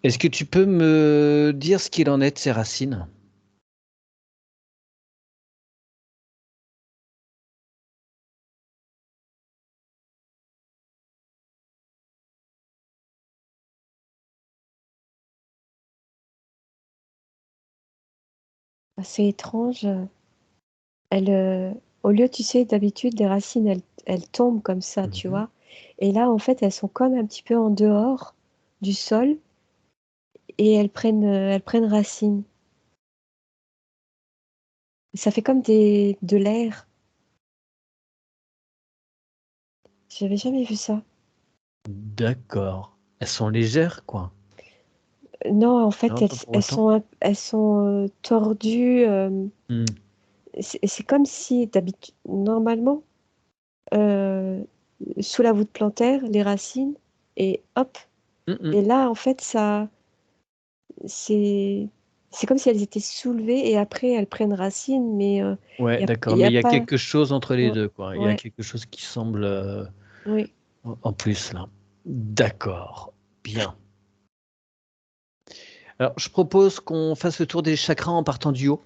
Est-ce que tu peux me dire ce qu'il en est de ses racines? C'est étrange. Elle, au lieu, tu sais, d'habitude, les racines, elles tombent comme ça, tu Mhm. vois. Et là, en fait, elles sont comme un petit peu en dehors du sol et elles prennent racine. Ça fait comme de l'air. J'avais jamais vu ça. D'accord. Elles sont légères, quoi. Non, en fait, Non, pas pour autant. elles sont tordues. Mm. C'est comme si, d'habitude, normalement, euh, sous la voûte plantaire, les racines, et hop. Mm, Et là, en fait, c'est, c'est comme si elles étaient soulevées et après elles prennent racine, mais Ouais, il d'accord. y Mais a il y a pas. quelque chose entre les Ouais, deux, quoi. Il y a ouais, quelque chose qui semble oui. en plus, là. D'accord. Bien. Alors, je propose qu'on fasse le tour des chakras en partant du haut.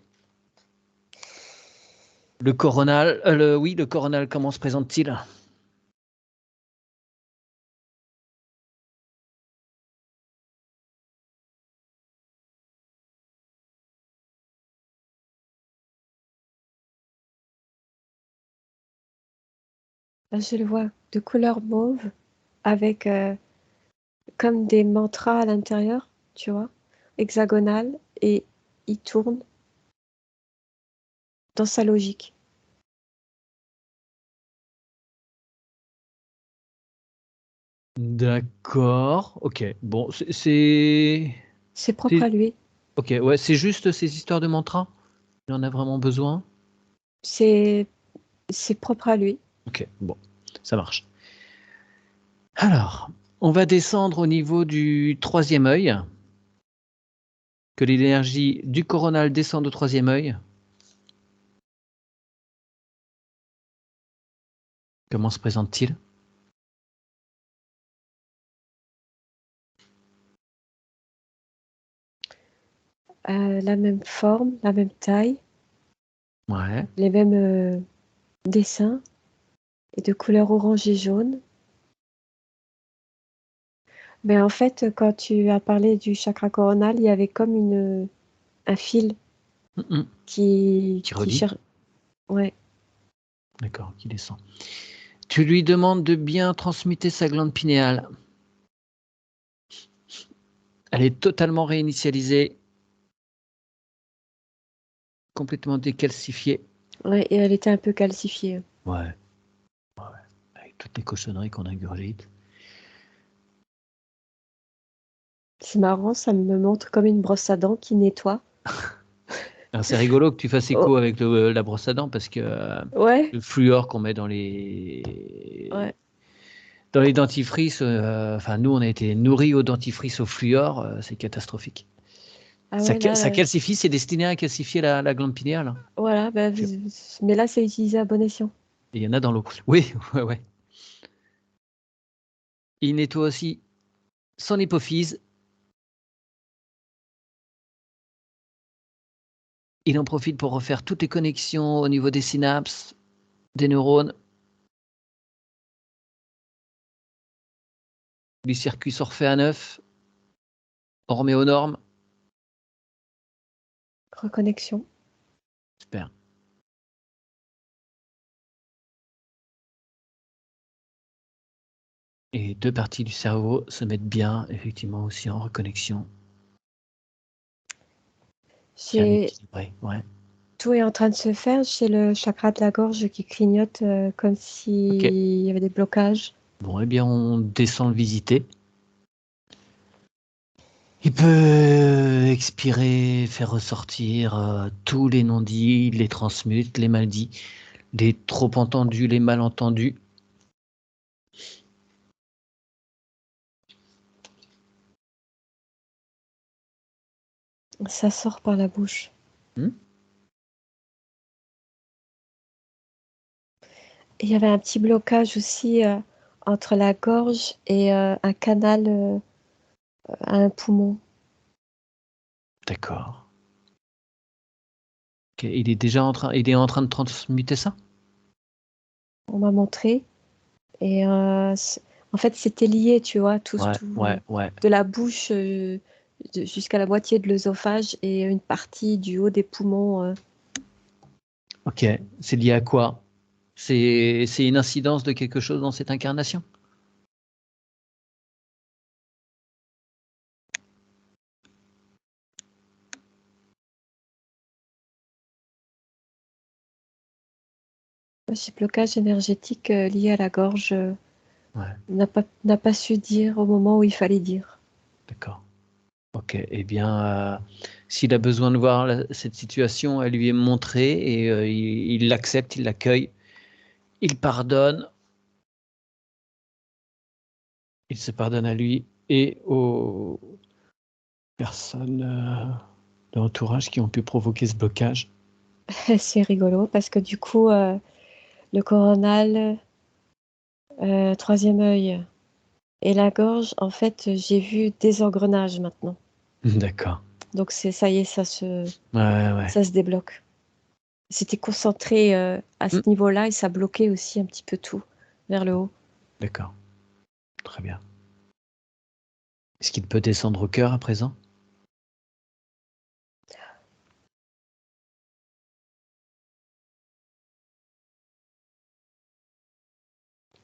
Le coronal, oui, le coronal, comment se présente-t-il? Je le vois de couleur mauve avec comme des mantras à l'intérieur, tu vois, hexagonal, et il tourne dans sa logique. D'accord. Ok. Bon, c'est. C'est propre à lui. Ok, ouais, c'est juste ces histoires de mantra. Il en a vraiment besoin. C'est c'est propre à lui. Ok, bon, ça marche. Alors, on va descendre au niveau du troisième œil. Que l'énergie du coronal descende au troisième œil. Comment se présente-t-il? La même forme, la même taille, Ouais. les mêmes dessins, et de couleur orange et jaune. Mais en fait, quand tu as parlé du chakra coronal, il y avait comme un fil Qui qui relie. cherche. Ouais. D'accord, qui descend. Tu lui demandes de bien transmuter sa glande pinéale. Elle est totalement réinitialisée, complètement décalcifiée. Ouais, et elle était un peu calcifiée. Ouais. Ouais. Avec toutes les cochonneries qu'on ingurgite. C'est marrant, ça me montre comme une brosse à dents qui nettoie. Alors, c'est rigolo que tu fasses Oh, écho avec la brosse à dents parce que ouais, le fluor qu'on met dans les ouais. dentifrices, enfin nous on a été nourris au dentifrice au fluor, c'est catastrophique. Ah Ça, ouais, là, ça calcifie, c'est destiné à calcifier la glande pinéale, hein. voilà, bah, mais là, c'est utilisé à bon escient. Et il y en a dans l'eau. Oui, ouais, ouais. Il nettoie aussi son hypophyse. Il en profite pour refaire toutes les connexions au niveau des synapses, des neurones. Les circuits sont refaits à neuf. On remet aux normes. Reconnexion. Super. Et deux parties du cerveau se mettent bien, effectivement, aussi en reconnexion, bien J'ai équilibré. Ouais. Tout est en train de se faire. J'ai le chakra de la gorge qui clignote comme Ok. s'il y avait des blocages. Bon, eh bien, on descend le visiter. Il peut expirer, faire ressortir tous les non-dits, les transmute, les mal-dits, les trop entendus, les mal entendus. Ça sort par la bouche. Hmm. Et il y avait un petit blocage aussi entre la gorge et un canal à un poumon. D'accord. Ok, il est en train de transmuter ça? On m'a montré. Et en fait, c'était lié, tu vois, Ouais, ouais, ouais. de la bouche jusqu'à la moitié de l'œsophage et une partie du haut des poumons. Ok, c'est lié à quoi? C'est une incidence de quelque chose dans cette incarnation? Ce blocage énergétique lié à la gorge Ouais, n'a pas su dire au moment où il fallait dire. d'accord. Ok, eh bien, s'il a besoin de voir cette situation, elle lui est montrée et il l'accepte, il l'accueille, il pardonne, il se pardonne à lui et aux personnes de l'entourage qui ont pu provoquer ce blocage. C'est rigolo parce que du coup, le coronal, troisième œil et la gorge, en fait, j'ai vu des engrenages maintenant. D'accord. Donc ça y est, Ouais, ouais. ça se débloque. C'était concentré à ce Hmm, niveau-là et ça bloquait aussi un petit peu tout vers le haut. d'accord, très bien. Est-ce qu'il peut descendre au cœur à présent?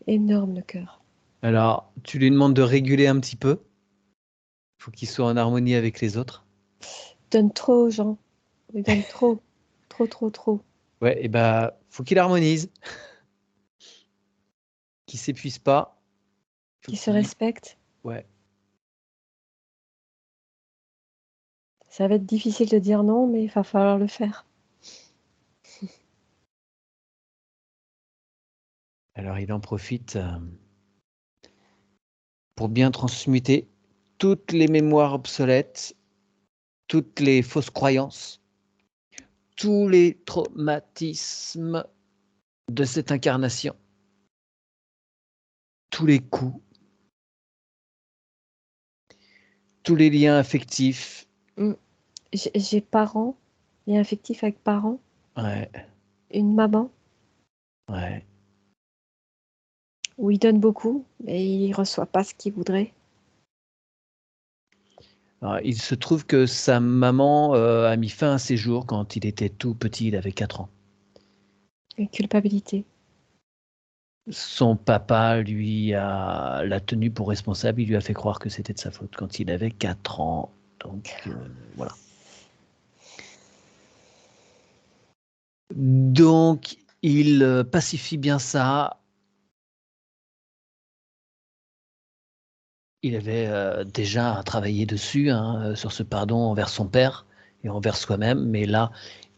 énorme le cœur. Alors, tu lui demandes de réguler un petit peu. Il faut qu'il soit en harmonie avec les autres. Donne trop aux gens. Il donne trop. Trop, trop, trop. Ouais, et bah, faut qu'il harmonise, qu'il s'épuise pas. Faut Qui se qu'il... respecte. Ouais. Ça va être difficile de dire non, mais il va falloir le faire. Alors, il en profite pour bien transmuter toutes les mémoires obsolètes, toutes les fausses croyances, tous les traumatismes de cette incarnation, tous les coups, tous les liens affectifs. Mm. J'ai parents, lien affectif avec parents, Ouais, une maman, ouais. où il donne beaucoup, mais il reçoit pas ce qu'il voudrait. Alors, il se trouve que sa maman a mis fin à ses jours quand il était tout petit, il avait 4 ans. Une culpabilité. Son papa l'a tenu pour responsable, il lui a fait croire que c'était de sa faute quand il avait 4 ans. Donc, voilà. Donc, il pacifie bien ça. Il avait déjà travaillé dessus, hein, sur ce pardon envers son père et envers soi-même, mais là,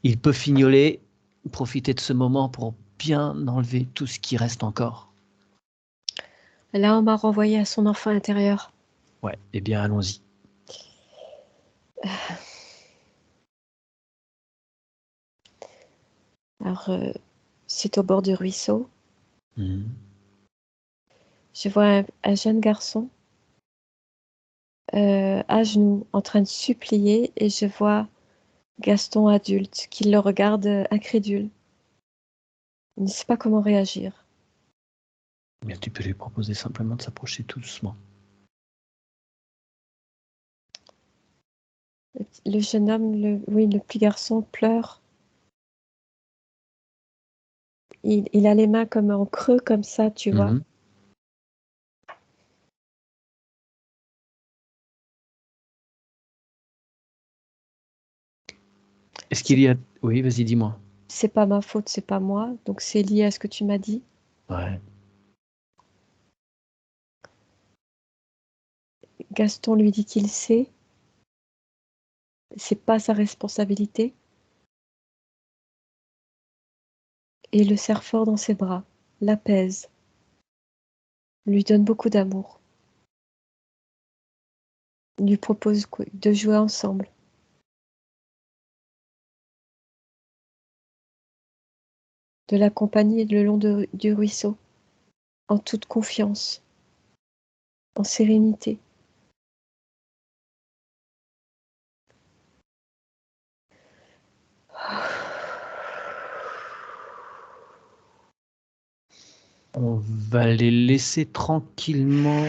il peut fignoler, profiter de ce moment pour bien enlever tout ce qui reste encore. Là, on m'a renvoyé à son enfant intérieur. Ouais, eh bien, allons-y. Alors, c'est au bord du ruisseau. Mhm. Je vois un jeune garçon à genoux, en train de supplier, et je vois Gaston adulte qui le regarde incrédule. Il ne sait pas comment réagir. Mais tu peux lui proposer simplement de s'approcher tout doucement. Le jeune homme, le petit garçon pleure. Il a les mains comme en creux, comme ça, tu vois. Mhm. Est-ce qu'il C'est y a... Oui, vas-y, dis-moi. c'est pas ma faute, c'est pas moi, donc c'est lié à ce que tu m'as dit. Ouais. Gaston lui dit qu'il sait, c'est pas sa responsabilité, et le serre fort dans ses bras, l'apaise, lui donne beaucoup d'amour, lui propose de jouer ensemble, de l'accompagner le long du ruisseau, en toute confiance, en sérénité. On va les laisser tranquillement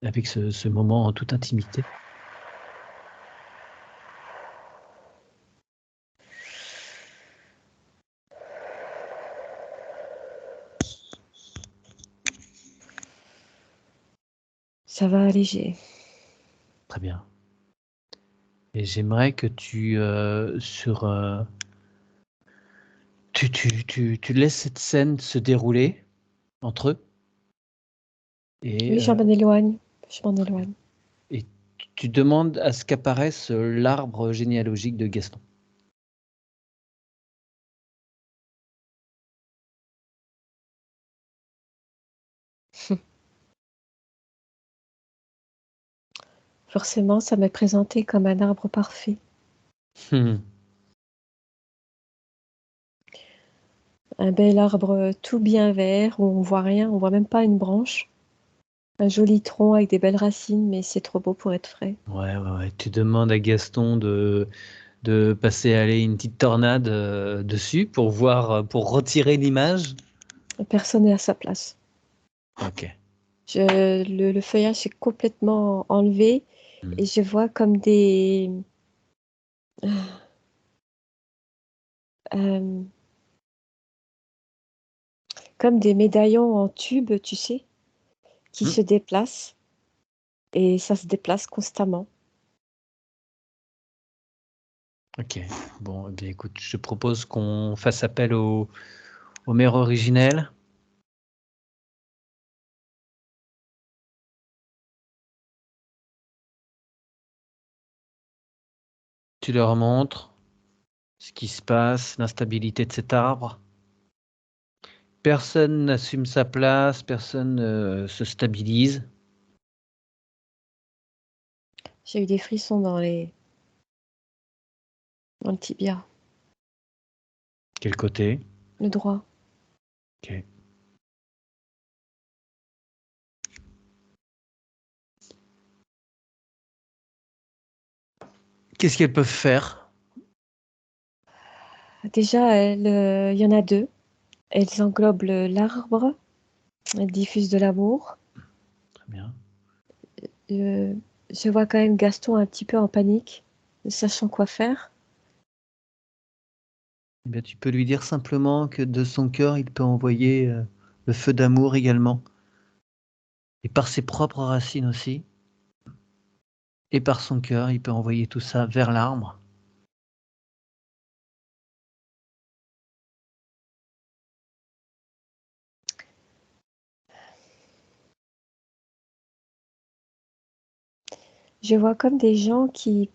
avec ce moment en toute intimité. Ça va alléger. Très bien. Et j'aimerais que tu laisses cette scène se dérouler entre eux et, Oui, je euh, m'en éloigne, je m'en éloigne. et tu demandes à ce qu'apparaisse l'arbre généalogique de Gaston. Forcément, ça m'est présenté comme un arbre parfait. Un bel arbre tout bien vert, où on voit rien, on voit même pas une branche. Un joli tronc avec des belles racines, mais c'est trop beau pour être frais. Ouais, ouais, ouais. Tu demandes à Gaston de passer aller une petite tornade dessus pour voir, pour retirer l'image. Personne n'est à sa place. Ok. Le feuillage est complètement enlevé Hmm. et je vois comme des... euh, comme des médaillons en tube, tu sais, qui se déplacent. Et ça se déplace constamment. Ok, bon, eh bien, écoute, je propose qu'on fasse appel au maire originel. Tu leur montres ce qui se passe, l'instabilité de cet arbre. Personne n'assume sa place, personne ne se stabilise. J'ai eu des frissons dans le tibia, Quel côté? le droit. Ok. Qu'est-ce qu'elles peuvent faire? Déjà, il y en a deux. Elles englobent l'arbre, elles diffusent de l'amour. Très bien. Je vois quand même Gaston un petit peu en panique, ne sachant quoi faire. Eh bien, tu peux lui dire simplement que de son cœur, il peut envoyer le feu d'amour également. Et par ses propres racines aussi. Et par son cœur, il peut envoyer tout ça vers l'arbre. Je vois comme des gens qui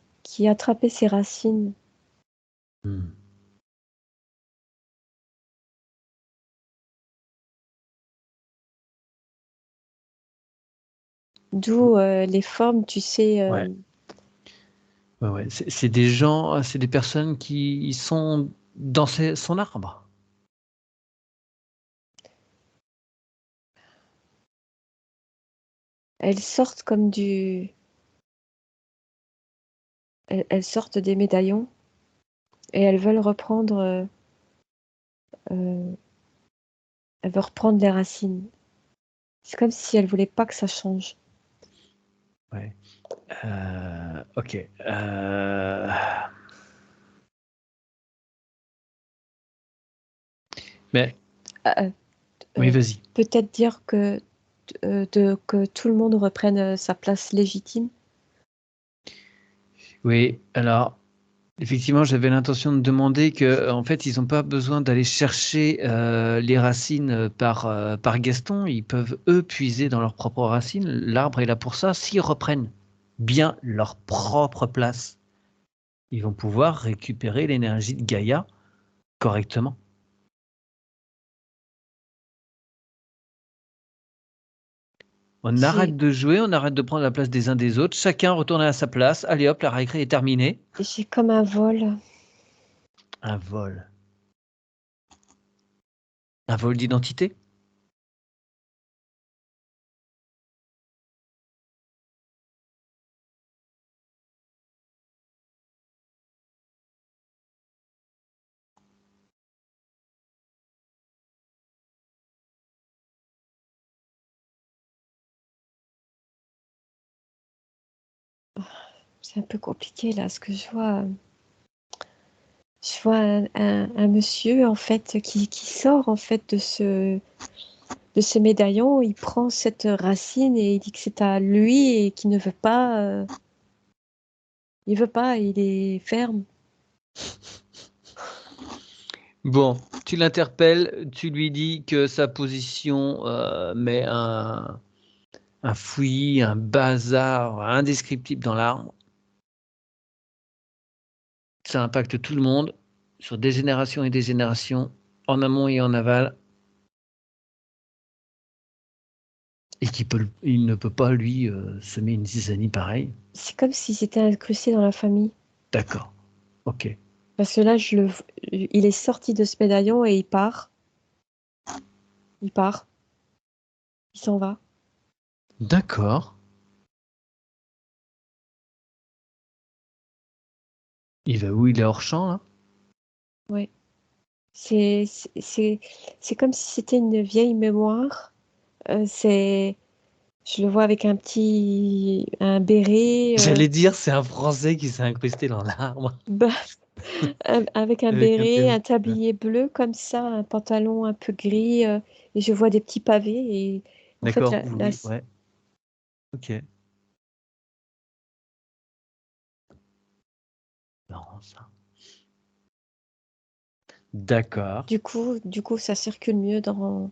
attrapaient ses racines. D'où les formes, tu sais. Ouais. Ouais. C'est des gens, c'est des personnes qui sont dans son arbre. Elles sortent comme elles sortent des médaillons et elles veulent reprendre. Elles veulent reprendre les racines. C'est comme si elles voulaient pas que ça change. Ouais. Ok. Mais oui, vas-y. Peut-être dire que tout le monde reprenne sa place légitime. Oui, alors effectivement, j'avais l'intention de demander que, en fait, ils n'ont pas besoin d'aller chercher les racines par Gaston. Ils peuvent eux puiser dans leurs propres racines. L'arbre est là pour ça. S'ils reprennent bien leur propre place, ils vont pouvoir récupérer l'énergie de Gaïa correctement. On arrête de jouer, on arrête de prendre la place des uns des autres. Chacun retourne à sa place. Allez hop, la récré est terminée. J'ai comme un vol. Un vol. Un vol d'identité? C'est un peu compliqué là, ce que je vois. Je vois un monsieur en fait qui sort en fait de ce médaillon. Il prend cette racine et il dit que c'est à lui et qu'il ne veut pas. Il veut pas. Il est ferme. Bon, tu l'interpelles, tu lui dis que sa position met un fouillis, un bazar indescriptible dans l'arbre. Ça impacte tout le monde, sur des générations et des générations, en amont et en aval. Et il ne peut pas, lui, semer une zizanie pareille. C'est comme si c'était incrusté dans la famille. D'accord, ok. Parce que là, il est sorti de ce médaillon et il part. Il part. Il s'en va. D'accord. Il va où? Il est hors champ, là? Ouais. C'est comme si c'était une vieille mémoire. Je le vois avec un béret. J'allais dire, c'est un Français qui s'est incrusté dans l'arbre. Bah, Avec un Avec un béret, béret. un tablier bleu comme ça, un pantalon un peu gris, et je vois des petits pavés et en fait D'accord, la oui, ouais. Ok. Marrant ça. D'accord. du coup ça circule mieux dans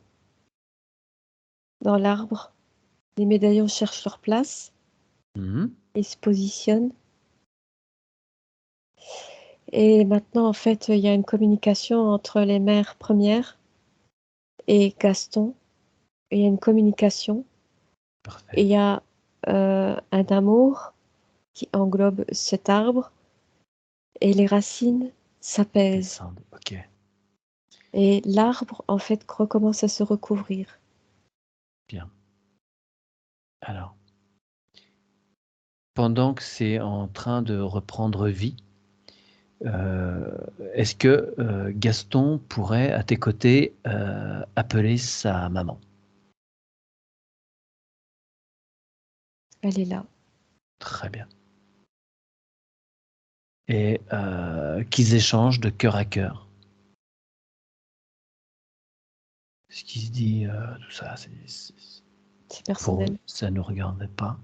l'arbre. Les médaillons cherchent leur place Mhm. et se positionnent. Et maintenant, en fait, il y a une communication entre les mères premières et Gaston. Et il y a une communication. Et Parfait. il y a un amour qui englobe cet arbre. Et les racines s'apaisent. Descendre. Ok. Et l'arbre, en fait, recommence à se recouvrir. Bien. Alors, pendant que c'est en train de reprendre vie, euh, est-ce que Gaston pourrait, à tes côtés, appeler sa maman? Elle est là. Très bien. Et qu'ils échangent de cœur à cœur. Ce qui se dit, tout ça, C'est pour eux, personnel. ça ne nous regarde pas,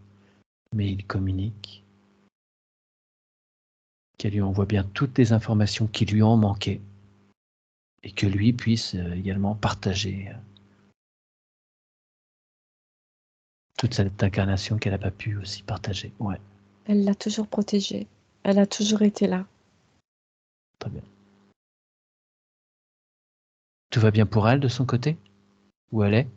mais ils communiquent, qu'elle lui envoie bien toutes les informations qui lui ont manqué et que lui puisse également partager toute cette incarnation qu'elle n'a pas pu aussi partager. Ouais, Elle l'a toujours protégée. Elle a toujours été là. très bien. Tout va bien pour elle de son côté? Où elle est?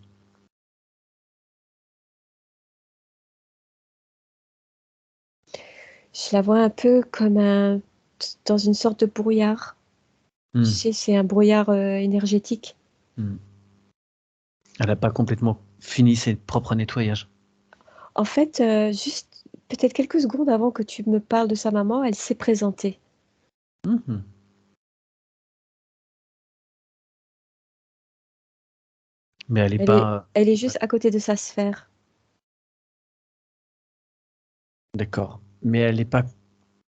Je la vois un peu comme dans une sorte de brouillard. Tu Hmm, sais, c'est un brouillard énergétique. hmm. Elle n'a pas complètement fini ses propres nettoyages. En fait, juste peut-être quelques secondes avant que tu me parles de sa maman, elle s'est présentée. Mhm. Mais elle n'est Elle est, pas... elle est juste à côté de sa sphère. D'accord. Mais elle n'est pas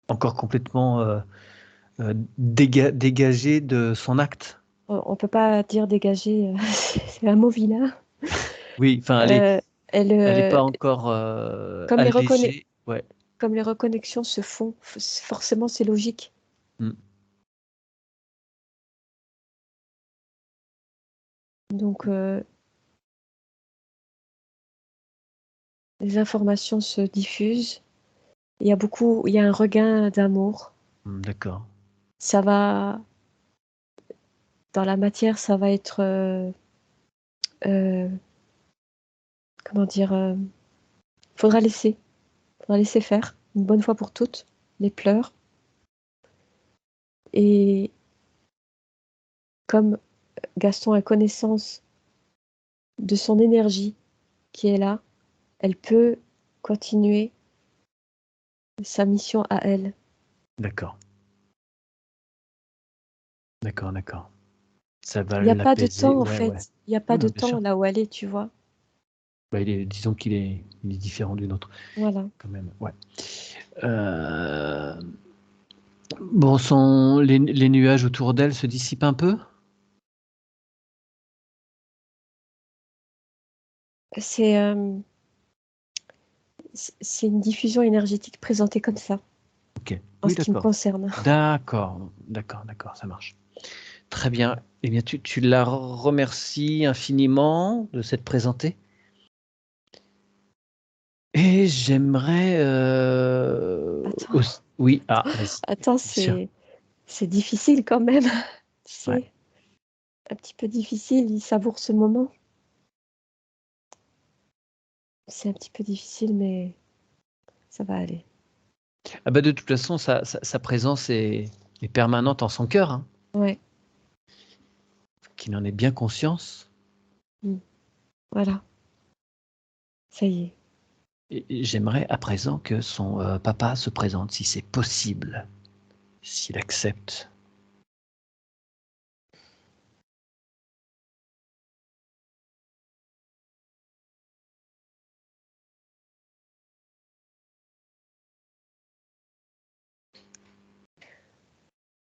encore complètement dégagée de son acte. On peut pas dire dégager, c'est un mot vilain. Oui, enfin, Euh, elle, elle n'est euh, pas encore comme les allégée. Ouais. comme les reconnexions se font, forcément c'est logique. Hmm. Donc les informations se diffusent. Il y a un regain d'amour. Hmm, d'accord. Ça va, dans la matière, ça va être, euh, comment dire, faudra laisser faire une bonne fois pour toutes les pleurs. Et comme Gaston a connaissance de son énergie qui est là, elle peut continuer sa mission à elle. D'accord. D'accord, d'accord. Ça va Il n'y a pas de l'apaiser. temps en Ouais, ouais. fait. Il n'y a pas Oui, de non, bien temps sûr. là où elle est, tu vois. Bah, disons il est différent d'une autre, Voilà. quand même. Ouais. Euh, bon, les nuages autour d'elle se dissipent un peu? C'est c'est une diffusion énergétique présentée comme ça, Ok. en Oui, ce qui me d'accord. concerne. D'accord, d'accord, d'accord, ça marche. Très bien. Eh bien, tu la remercies infiniment de s'être présentée. Et j'aimerais Attends, oui, ah, vas-y, attends, bien sûr. c'est difficile quand même, tu Ouais. sais, un petit peu difficile. Il savoure ce moment. C'est un petit peu difficile, mais ça va aller. Ah bah de toute façon, sa présence est permanente en son cœur, hein, Ouais. qu'il en ait bien conscience. Mm. Voilà. Ça y est. Et j'aimerais à présent que son papa se présente, si c'est possible, s'il accepte.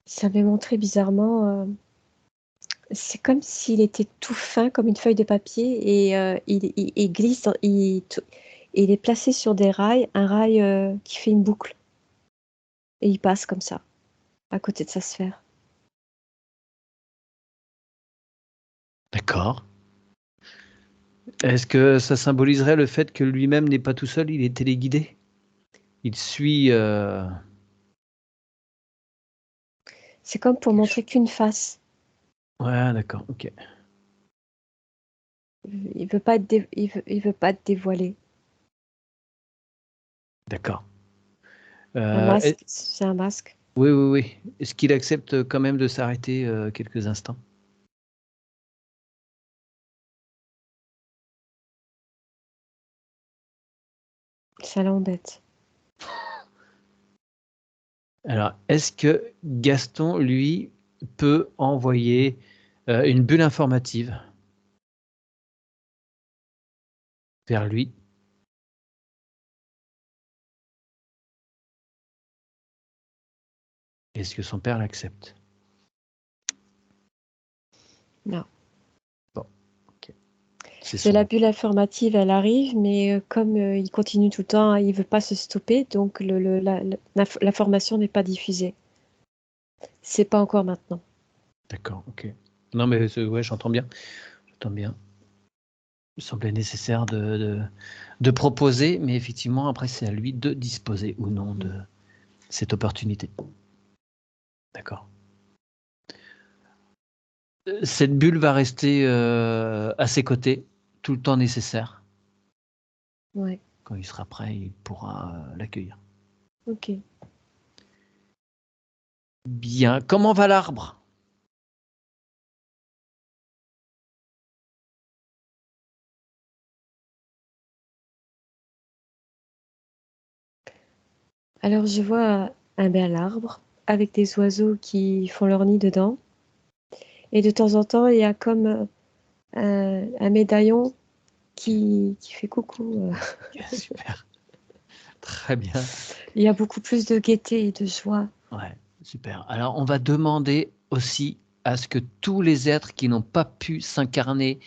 Ça m'est montré bizarrement. C'est comme s'il était tout fin, comme une feuille de papier, et il glisse, il est placé sur des rails, un rail qui fait une boucle, et il passe comme ça, à côté de sa sphère. D'accord. Est-ce que ça symboliserait le fait que lui-même n'est pas tout seul, il est téléguidé? Il suit C'est comme pour quelque montrer chose. qu'une face. Ouais, d'accord, ok. Il veut pas il veut pas te dévoiler. D'accord. Un Est- masque, c'est un masque. oui, oui, oui. Est-ce qu'il accepte quand même de s'arrêter quelques instants? Ça l'embête. Alors, est-ce que Gaston, lui, peut envoyer une bulle informative vers lui? Est-ce que son père l'accepte? Non. Bon, ok. C'est C'est la son. bulle informative, elle arrive, mais comme il continue tout le temps, il veut pas se stopper, donc l'information n'est pas diffusée. C'est pas encore maintenant. D'accord, ok. Non, mais ouais, j'entends bien. J'entends bien. Il semblait nécessaire de proposer, mais effectivement, après, c'est à lui de disposer ou non de cette opportunité. D'accord. Cette bulle va rester à ses côtés tout le temps nécessaire. Ouais, Quand il sera prêt, il pourra l'accueillir. ok. Bien. Comment va l'arbre? Alors je vois un bel arbre avec des oiseaux qui font leur nid dedans. Et de temps en temps, il y a comme un médaillon qui fait coucou. Ok, super. Très bien. Il y a beaucoup plus de gaieté et de joie. Ouais, super. Alors, on va demander aussi à ce que tous les êtres qui n'ont pas pu s'incarner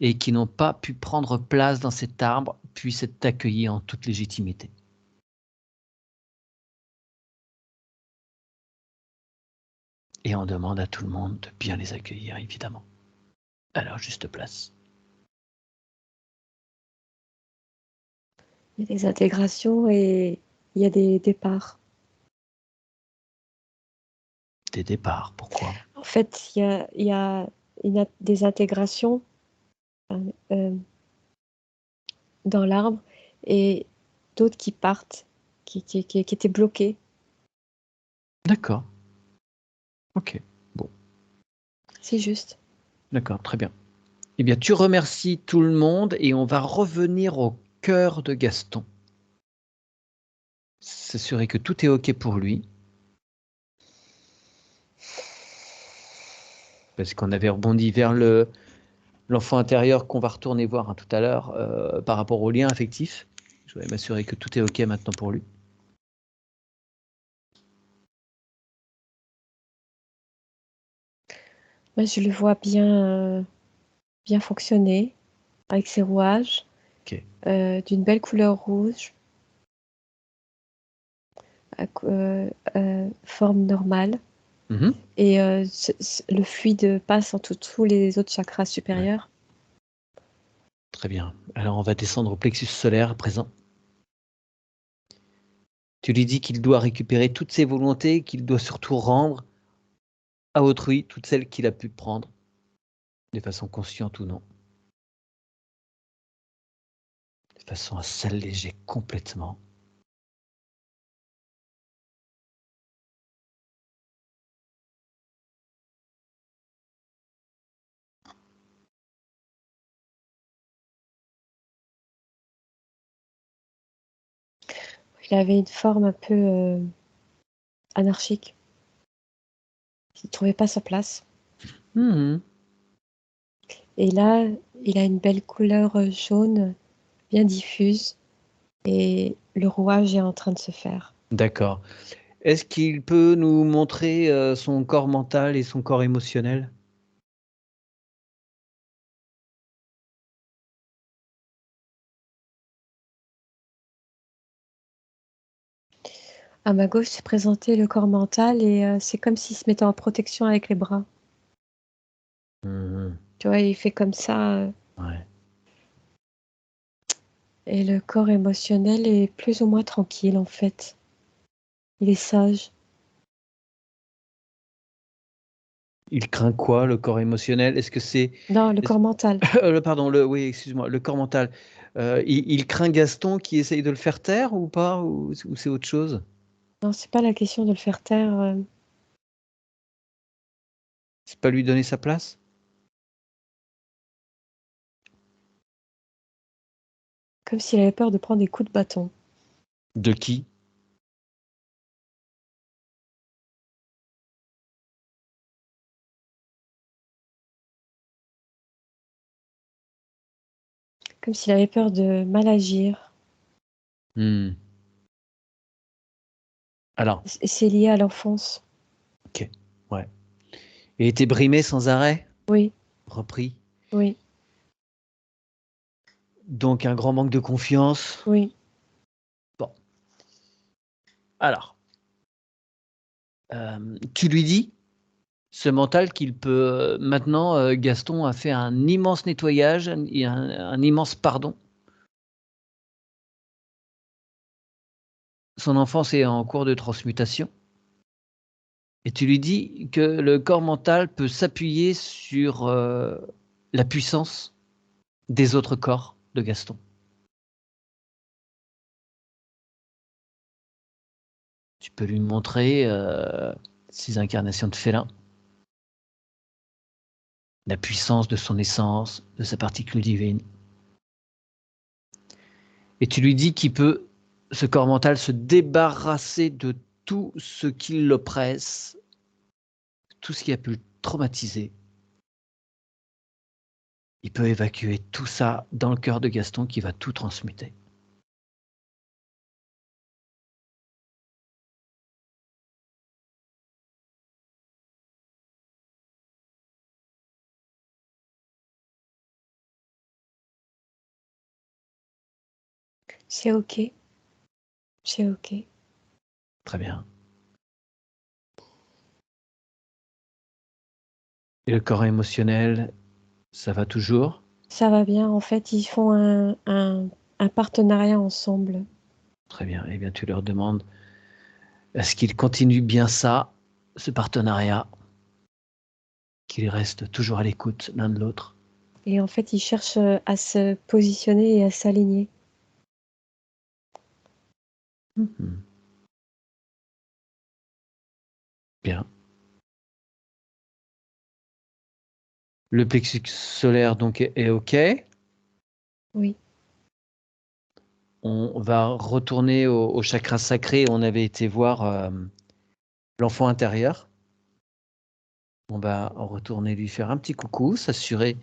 et qui n'ont pas pu prendre place dans cet arbre puissent être accueillis en toute légitimité. Et on demande à tout le monde de bien les accueillir, évidemment, à leur juste place. Il y a des intégrations et il y a des départs. Des départs, pourquoi? En fait, des intégrations euh, dans l'arbre et d'autres qui partent, qui étaient bloquées. D'accord. Ok. Bon, C'est juste. d'accord, très bien. Eh bien, tu remercies tout le monde et on va revenir au cœur de Gaston. S'assurer que tout est ok pour lui. Parce qu'on avait rebondi vers l'enfant intérieur qu'on va retourner voir tout à l'heure par rapport au lien affectif. Je vais m'assurer que tout est ok maintenant pour lui. Moi, je le vois bien fonctionner avec ses rouages, Ok. d'une belle couleur rouge, forme normale. Mhm. Et le fluide passe entre tous les autres chakras Ouais, supérieurs. très bien. Alors on va descendre au plexus solaire à présent. Tu lui dis qu'il doit récupérer toutes ses volontés, qu'il doit surtout rendre à autrui toutes celles qu'il a pu prendre, de façon consciente ou non, de façon à s'alléger complètement. Il avait une forme un peu anarchique. Il ne trouvait pas sa place. Mhm. Et là, il a une belle couleur jaune, bien diffuse, et le rouage est en train de se faire. D'accord. Est-ce qu'il peut nous montrer son corps mental et son corps émotionnel? À ma gauche, s'est présenté le corps mental et c'est comme s'il se mettait en protection avec les bras. Mmh. Tu vois, il fait comme ça, Ouais. et le corps émotionnel est plus ou moins tranquille, en fait. Il est sage. Il craint quoi, le corps émotionnel? Est-ce que c'est Non, le est-ce corps mental. pardon, oui, excuse-moi, le corps mental. Il craint Gaston qui essaye de le faire taire ou pas? Ou c'est autre chose? Non, c'est pas la question de le faire taire, C'est pas lui donner sa place? comme s'il avait peur de prendre des coups de bâton. De qui? Comme s'il avait peur de mal agir. Mmh. Alors, C'est lié à l'enfance. OK, ouais. Il était brimé sans arrêt? Oui, Repris? oui, Donc un grand manque de confiance? oui. Bon, alors, tu lui dis, ce mental, qu'il peut, maintenant, Gaston a fait un immense nettoyage et un immense pardon. Son enfance est en cours de transmutation et tu lui dis que le corps mental peut s'appuyer sur la puissance des autres corps de Gaston. Tu peux lui montrer, ses incarnations de félin, la puissance de son essence, de sa particule divine. Et tu lui dis qu'il peut, ce corps mental, se débarrasser de tout ce qui l'oppresse, tout ce qui a pu le traumatiser. Il peut évacuer tout ça dans le cœur de Gaston qui va tout transmuter. C'est OK. C'est OK. Très bien. Et le corps émotionnel, ça va toujours? Ça va bien. En fait, ils font un partenariat ensemble. Très bien. Eh bien, tu leur demandes, est-ce qu'ils continuent bien ça, ce partenariat, qu'ils restent toujours à l'écoute l'un de l'autre? Et en fait, ils cherchent, à se positionner et à s'aligner. Mmh. Bien. Le plexus solaire donc est OK. Oui, On va retourner au chakra sacré. On avait été voir, l'enfant intérieur. On va retourner lui faire un petit coucou, s'assurer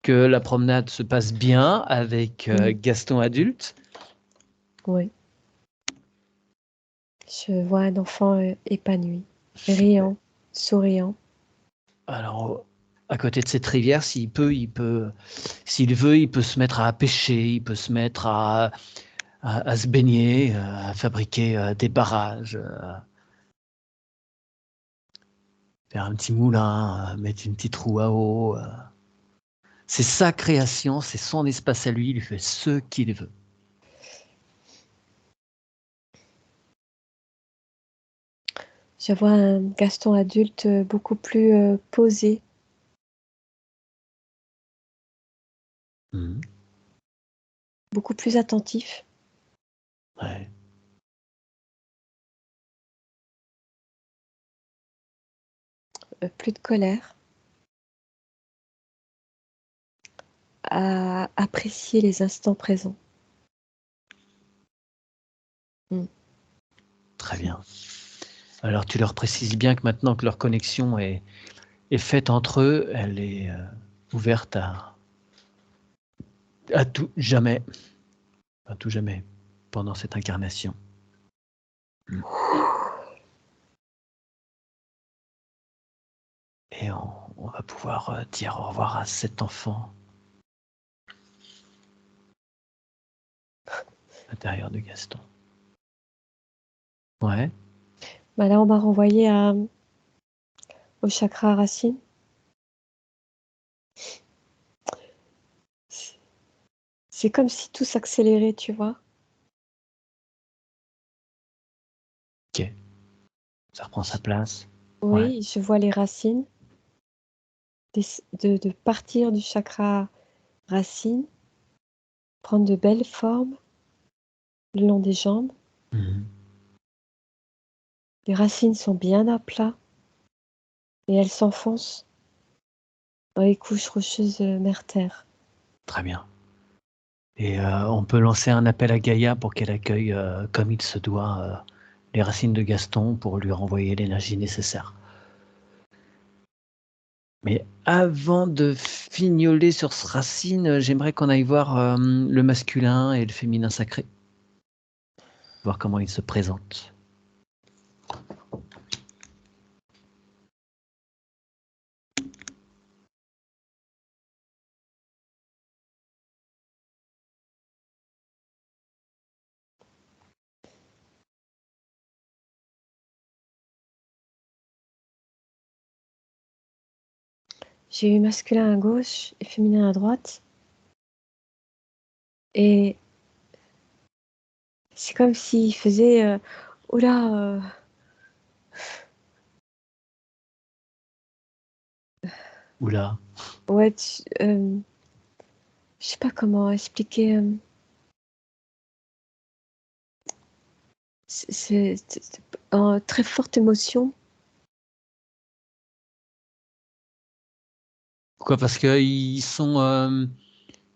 que la promenade se passe bien avec mmh, Gaston adulte. oui. Je vois un enfant, épanoui, Super. riant, souriant. Alors, à côté de cette rivière, s'il veut, il peut se mettre à pêcher, il peut se mettre à se baigner, à fabriquer des barrages, faire un petit moulin, mettre une petite roue à eau. C'est sa création, c'est son espace à lui, il fait ce qu'il veut. Je vois un Gaston adulte, beaucoup plus, posé, Mmh. beaucoup plus attentif, Ouais. plus de colère, à apprécier les instants présents. Mmh. Très bien. Alors tu leur précises bien que maintenant que leur connexion est faite entre eux, elle est, ouverte à tout jamais, pendant cette incarnation. Et on va pouvoir dire au revoir à cet enfant à l'intérieur de Gaston. Ouais. Bah là, on m'a renvoyé au chakra racine. C'est comme si tout s'accélérait, tu vois. Ok. Ça reprend sa place. Ouais. Oui, je vois les racines de partir du chakra racine, prendre de belles formes le long des jambes. Mhm. Les racines sont bien à plat et elles s'enfoncent dans les couches rocheuses mer-terre. Très bien. Et on peut lancer un appel à Gaïa pour qu'elle accueille comme il se doit les racines de Gaston pour lui renvoyer l'énergie nécessaire. Mais avant de fignoler sur ce racine, j'aimerais qu'on aille voir le masculin et le féminin sacré. Voir comment ils se présentent. J'ai eu masculin à gauche et féminin à droite. Et c'est comme s'il faisait oula, Oula. ouais, je sais pas comment expliquer. C'est en très forte émotion. Pourquoi? Parce qu'ils sont,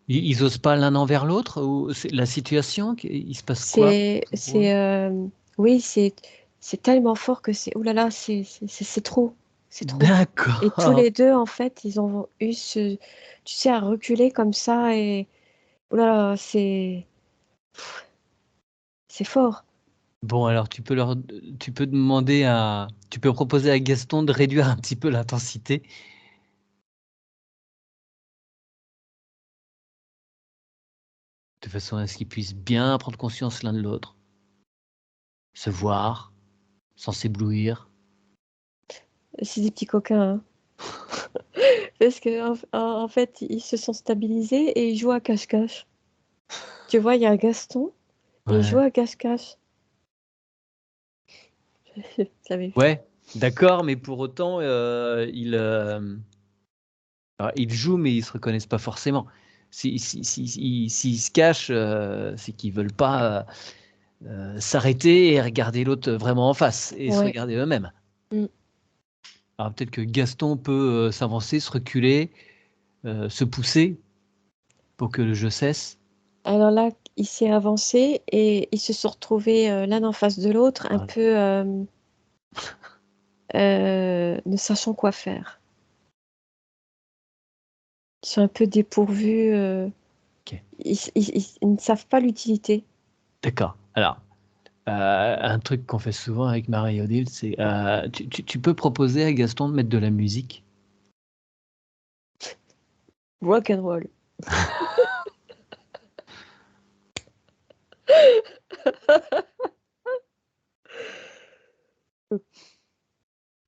ils osent pas l'un envers l'autre ou c'est la situation? Il se passe quoi pour eux? C'est, oui, c'est tellement fort que c'est, oulala, c'est trop, c'est trop. Et tous D'accord. les deux, en fait, ils ont eu tu sais, à reculer comme ça et, oulala, c'est fort. Bon, alors tu peux demander tu peux proposer à Gaston de réduire un petit peu l'intensité. De façon à ce qu'ils puissent bien prendre conscience l'un de l'autre, se voir, sans s'éblouir. C'est des petits coquins, hein. Parce que, en fait, ils se sont stabilisés et ils jouent à cache-cache. Tu vois, il y a Gaston et il joue Ouais. à cache-cache. J'avais vu. Ouais, d'accord, mais pour autant, ils jouent, mais ils se reconnaissent pas forcément. S'ils se cachent, c'est qu'ils veulent pas s'arrêter et regarder l'autre vraiment en face et se Ouais. regarder eux-mêmes. Mm. Alors peut-être que Gaston peut s'avancer, se reculer, se pousser pour que le jeu cesse. Alors là, il s'est avancé et ils se sont retrouvés l'un en face de l'autre, un Voilà. peu ne sachant quoi faire. Ils sont un peu dépourvus. Ok, Ils ne savent pas l'utilité. d'accord. Alors, un truc qu'on fait souvent avec Marie et Odile, c'est tu peux proposer à Gaston de mettre de la musique. Rock and roll.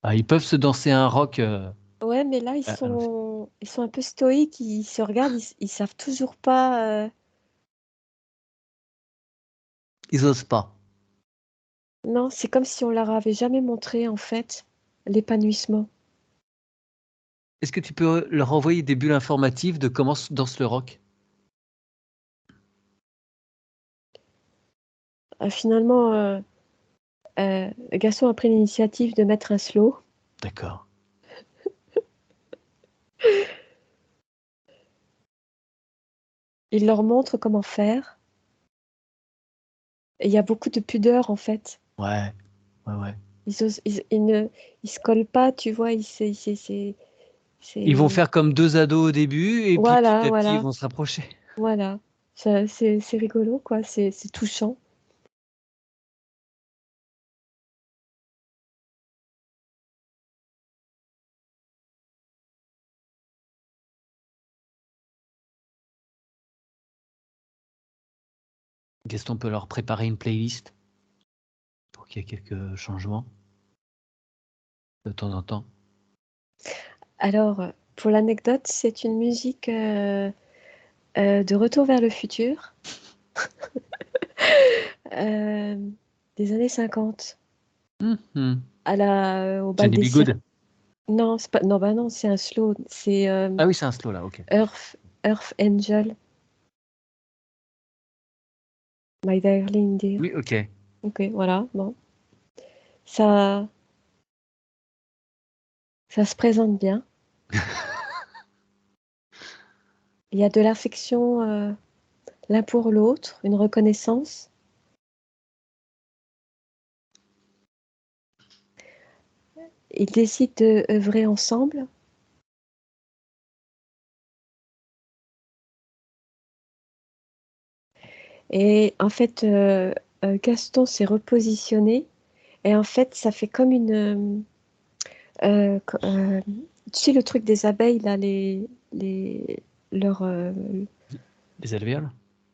Ah, ils peuvent se danser un rock. Ouais, mais là, À l'ancienne. ils sont un peu stoïques. Ils se regardent. Ils savent toujours pas. Ils osent pas. Non, c'est comme si on leur avait jamais montré, en fait, l'épanouissement. Est-ce que tu peux leur envoyer des bulles informatives de comment se danse le rock? Finalement, Gaston a pris l'initiative de mettre un slow. D'accord. Il leur montre comment faire. Et il y a beaucoup de pudeur, en fait. Ouais, ouais, ouais. Ils se collent pas, tu vois. Ils vont C'est- faire comme deux ados au début et puis petit Voilà, à petit ils voilà, vont se rapprocher. voilà. C'est rigolo, quoi. C'est touchant. Gaston peut leur préparer une playlist pour qu'il y ait quelques changements de temps en temps. Alors, pour l'anecdote, c'est une musique de Retour vers le futur, des années 50, Mhm. au bal Johnny des B. cirques. Good. Non, c'est pas, non, bah non, c'est un slow. C'est Ah oui, c'est un slow là, ok. Earth Angel, My Darling Dear. Oui, ok. Ok, voilà, bon. Ça, ça se présente bien. Il y a de l'affection l'un pour l'autre, une reconnaissance. Ils décident de œuvrer ensemble. Et en fait, Gaston s'est repositionné. Et en fait, ça fait comme une... tu sais, le truc des abeilles, là, leurs, Les alvéoles.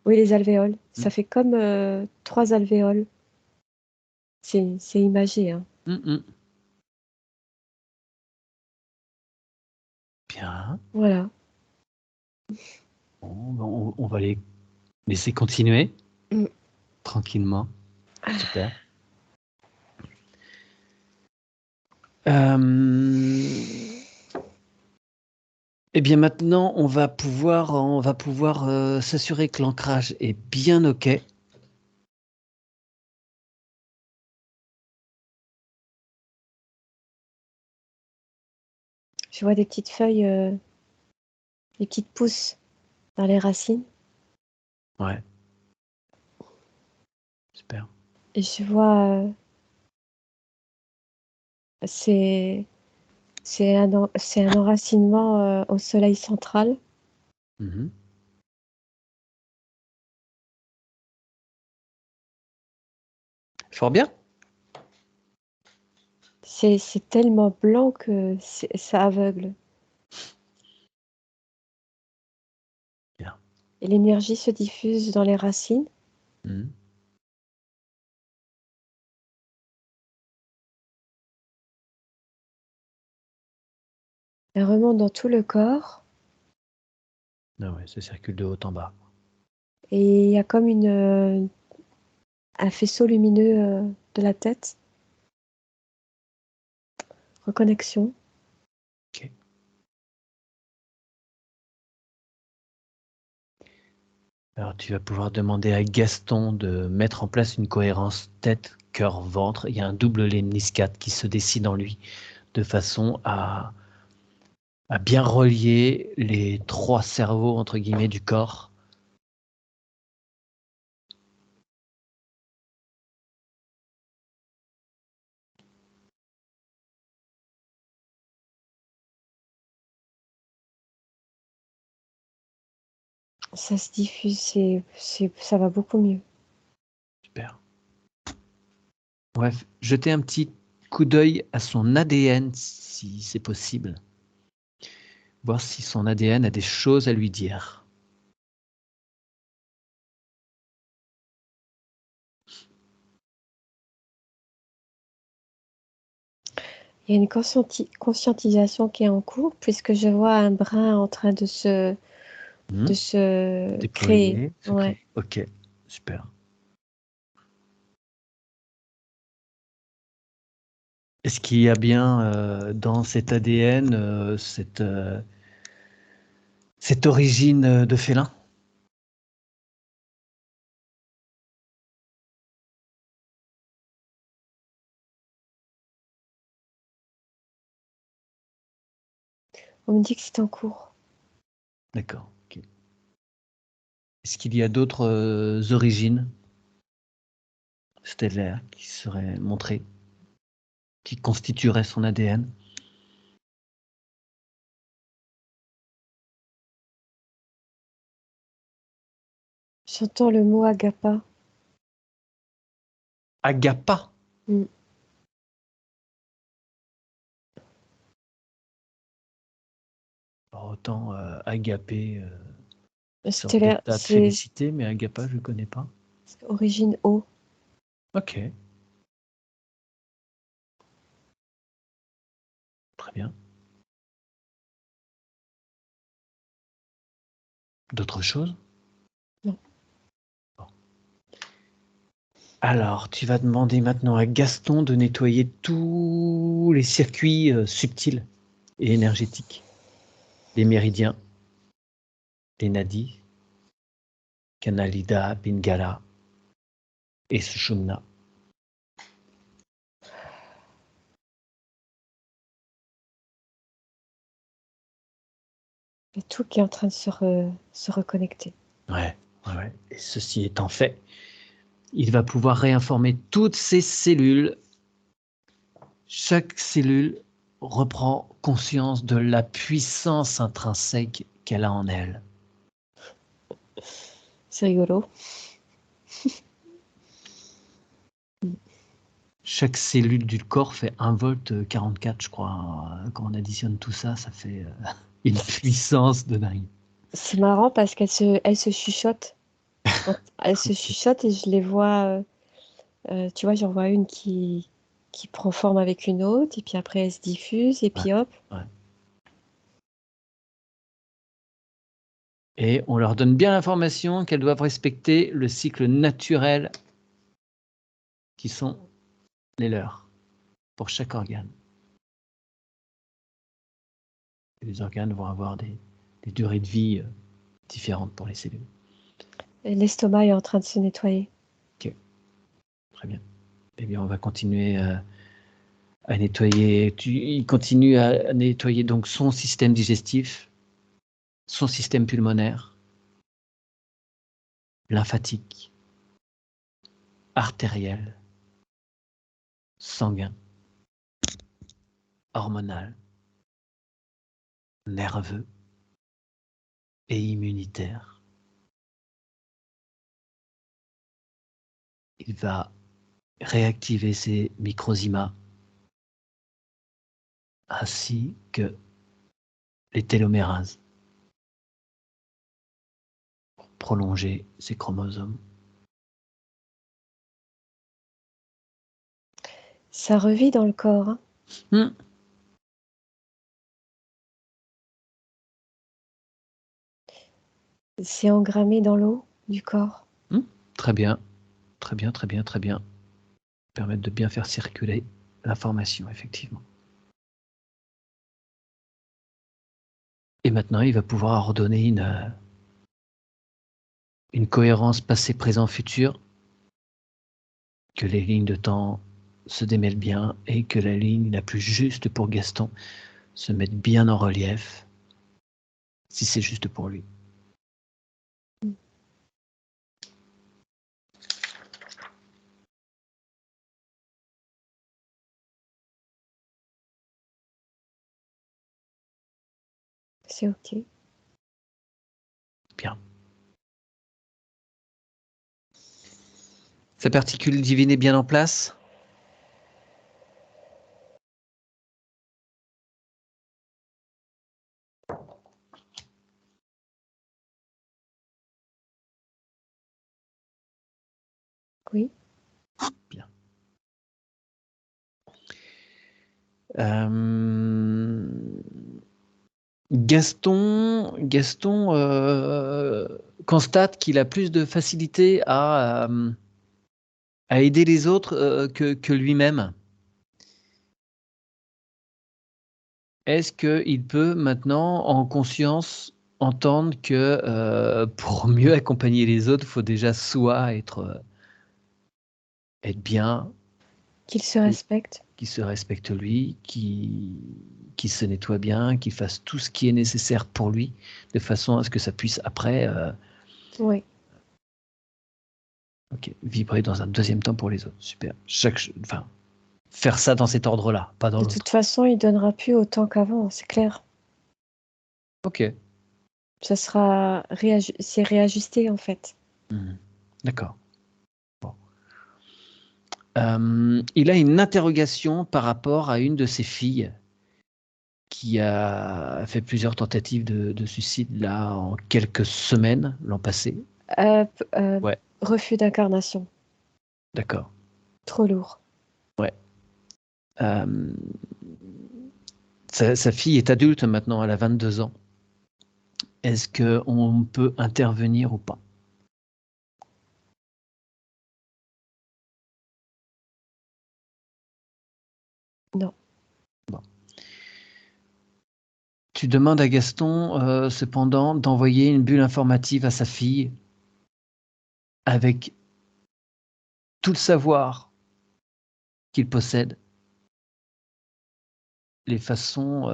oui, les alvéoles. Ça Mm. fait comme 3 alvéoles. C'est imagé, hein. Mm. Bien. Voilà. Bon, ben, on va les laisser continuer Mm. tranquillement. Super. Euh, Eh bien maintenant, on va pouvoir s'assurer que l'ancrage est bien OK. Je vois des petites feuilles, des petites pousses dans les racines. Ouais. Super. Et je vois, c'est c'est un enracinement au soleil central. Mhm. Fort bien. C'est tellement blanc que ça aveugle. Bien. Et l'énergie se diffuse dans les racines. Mhm. Elle remonte dans tout le corps. Ah ouais, ça circule de haut en bas. Et il y a comme un faisceau lumineux de la tête. Reconnexion. OK. Alors tu vas pouvoir demander à Gaston de mettre en place une cohérence tête, cœur, ventre. Il y a un double lemniscate qui se dessine en lui de façon à bien relier les 3 cerveaux entre guillemets du corps. Ça se diffuse, ça va beaucoup mieux. Super. Bref, jetez un petit coup d'œil à son ADN si c'est possible. Voir si son ADN a des choses à lui dire. Il y a une conscientisation qui est en cours puisque je vois un brin en train de se créer. Déployer, se Ouais. créer. Ok, super. Est-ce qu'il y a bien dans cet ADN cette origine de félin? On me dit que c'est en cours. D'accord. Ok. Est-ce qu'il y a d'autres origines stellaires qui seraient montrées, qui constitueraient son ADN? J'entends le mot agapa. Agapa. Mm. Alors, autant agapé, sorte Stellaire, d'état de félicité, mais agapa, je ne connais pas. origine O. Ok. Très bien. D'autres choses? Non. Bon. Alors, tu vas demander maintenant à Gaston de nettoyer tous les circuits subtils et énergétiques. Les méridiens, les nadis, Kanalida, Pingala et Sushumna. Il y a tout qui est en train de se reconnecter. Ouais. Et ceci étant fait, il va pouvoir réinformer toutes ces cellules. Chaque cellule reprend conscience de la puissance intrinsèque qu'elle a en elle. C'est rigolo. Chaque cellule du corps fait 1 volt 44, je crois. Quand on additionne tout ça, ça fait une puissance de dingue. C'est marrant parce qu'elles se chuchotent. Elles se chuchotent et je les vois. Tu vois, j'en vois une qui prend forme avec une autre, et puis après elle se diffuse, et puis hop. Ouais. Et on leur donne bien l'information qu'elles doivent respecter le cycle naturel qui sont les leurs pour chaque organe. Et les organes vont avoir des durées de vie différentes pour les cellules. Et l'estomac est en train de se nettoyer. Ok, très bien. Eh bien, on va continuer à nettoyer. Il continue à nettoyer donc son système digestif, son système pulmonaire, lymphatique, artériel, sanguin, hormonal, nerveux et immunitaire. Il va réactiver ses microzymas ainsi que les télomérases pour prolonger ses chromosomes. Ça revit dans le corps. Hein. C'est engrammé dans l'eau du corps. Très bien, très bien. Permettre de bien faire circuler l'information, effectivement. Et maintenant, il va pouvoir ordonner une cohérence passé, présent, futur, que les lignes de temps se démêlent bien et que la ligne la plus juste pour Gaston se mette bien en relief, si c'est juste pour lui. C'est ok. Bien. Sa particule divine est bien en place? Oui. Bien. Gaston constate qu'il a plus de facilité à aider les autres que lui-même. Est-ce qu'il peut maintenant, en conscience, entendre que pour mieux accompagner les autres, il faut déjà soit être bien, Qu'il se respecte. qu'il se respecte lui, qu'il se nettoie bien, qu'il fasse tout ce qui est nécessaire pour lui, de façon à ce que ça puisse après Oui. vibrer dans un deuxième temps pour les autres. Super. Faire ça dans cet ordre-là, pas dans De l'autre. toute façon, il donnera plus autant qu'avant, c'est clair. Ok. Ça sera c'est réajusté en fait. D'accord. Bon. Il a une interrogation par rapport à une de ses filles qui a fait plusieurs tentatives de suicide là en quelques semaines l'an passé. Ouais, Refus d'incarnation. d'accord. Trop lourd. Ouais. Euh, sa fille est adulte maintenant, elle a 22 ans. Est-ce qu'on peut intervenir ou pas? Non. Bon. Tu demandes à Gaston, cependant, d'envoyer une bulle informative à sa fille avec tout le savoir qu'il possède, les façons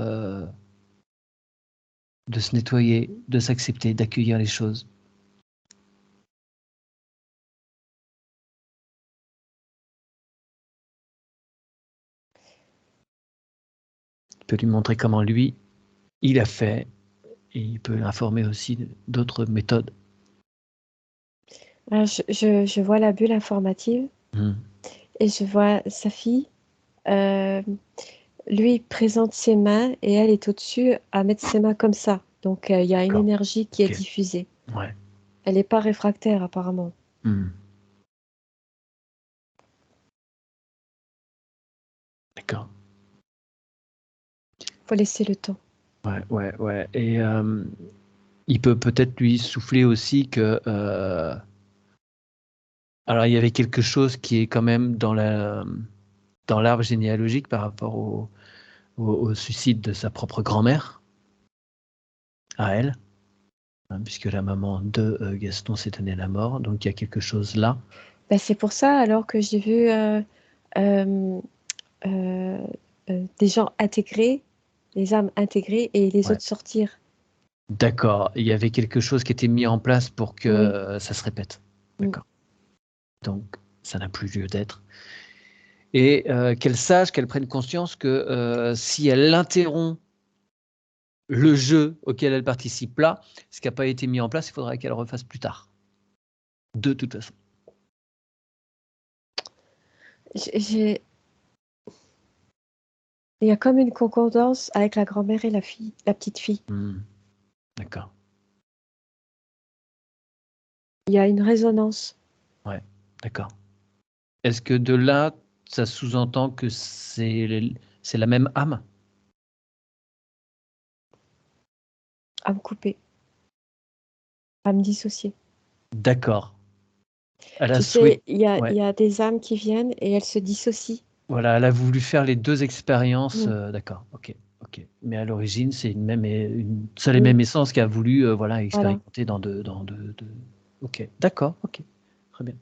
de se nettoyer, de s'accepter, d'accueillir les choses. Tu peux lui montrer comment lui, il a fait, et il peut l'informer aussi d'autres méthodes. Alors, je vois la bulle informative et je vois sa fille. euh, Lui il présente ses mains et elle est au-dessus à mettre ses mains comme ça. Donc il y a une D'accord. énergie qui est Ok. diffusée. Ouais. Elle n'est pas réfractaire apparemment. D'accord. Faut laisser le temps. Ouais. Et il peut peut-être lui souffler aussi que. Alors, il y avait quelque chose qui est quand même dans l'arbre généalogique par rapport au suicide de sa propre grand-mère, à elle, hein, puisque la maman de Gaston s'est donnée la mort. Donc, il y a quelque chose là. Ben, c'est pour ça alors que j'ai vu euh, euh, des gens intégrés, les âmes intégrées et les Ouais. autres sortir. D'accord. Il y avait quelque chose qui était mis en place pour que Oui. ça se répète. Mm. D'accord. Donc, ça n'a plus lieu d'être. Et qu'elle sache, qu'elle prenne conscience que si elle interrompt le jeu auquel elle participe là, ce qui n'a pas été mis en place, il faudra qu'elle refasse plus tard. De toute façon. J'ai- Il y a comme une concordance avec la grand-mère et la fille, la petite fille. D'accord. Il y a une résonance. Ouais, d'accord. Est-ce que de là, ça sous-entend que c'est la même âme? À me couper, à me dissocier. D'accord. Elle a Tu sais, souhaité. Ouais. il y a des âmes qui viennent et elles se dissocient. Voilà, elle a voulu faire les deux expériences. Mm. D'accord. Ok. Mais à l'origine, c'est une seule et Oui, même essence qui a voulu voilà, voilà. expérimenter Ok. D'accord. Ok. Très bien.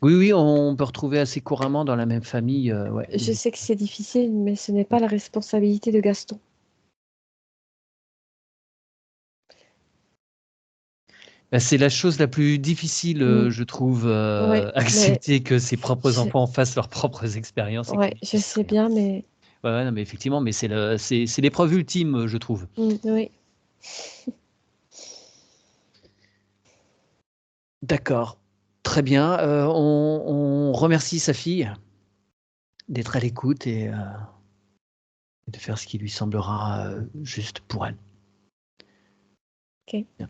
Oui, on peut retrouver assez couramment dans la même famille. Ouais, Je sais que c'est difficile, mais ce n'est pas la responsabilité de Gaston. bah, c'est la chose la plus difficile, Mm. je trouve, Ouais, mais accepter que ses propres je, enfants fassent leurs propres expériences et qu'on ouais, n'y je puisse sais rien. bien, mais Ouais, non, mais effectivement, mais c'est l'épreuve ultime, je trouve. oui. D'accord. Très bien. On remercie sa fille d'être à l'écoute et de faire ce qui lui semblera juste pour elle. Ok. Bien.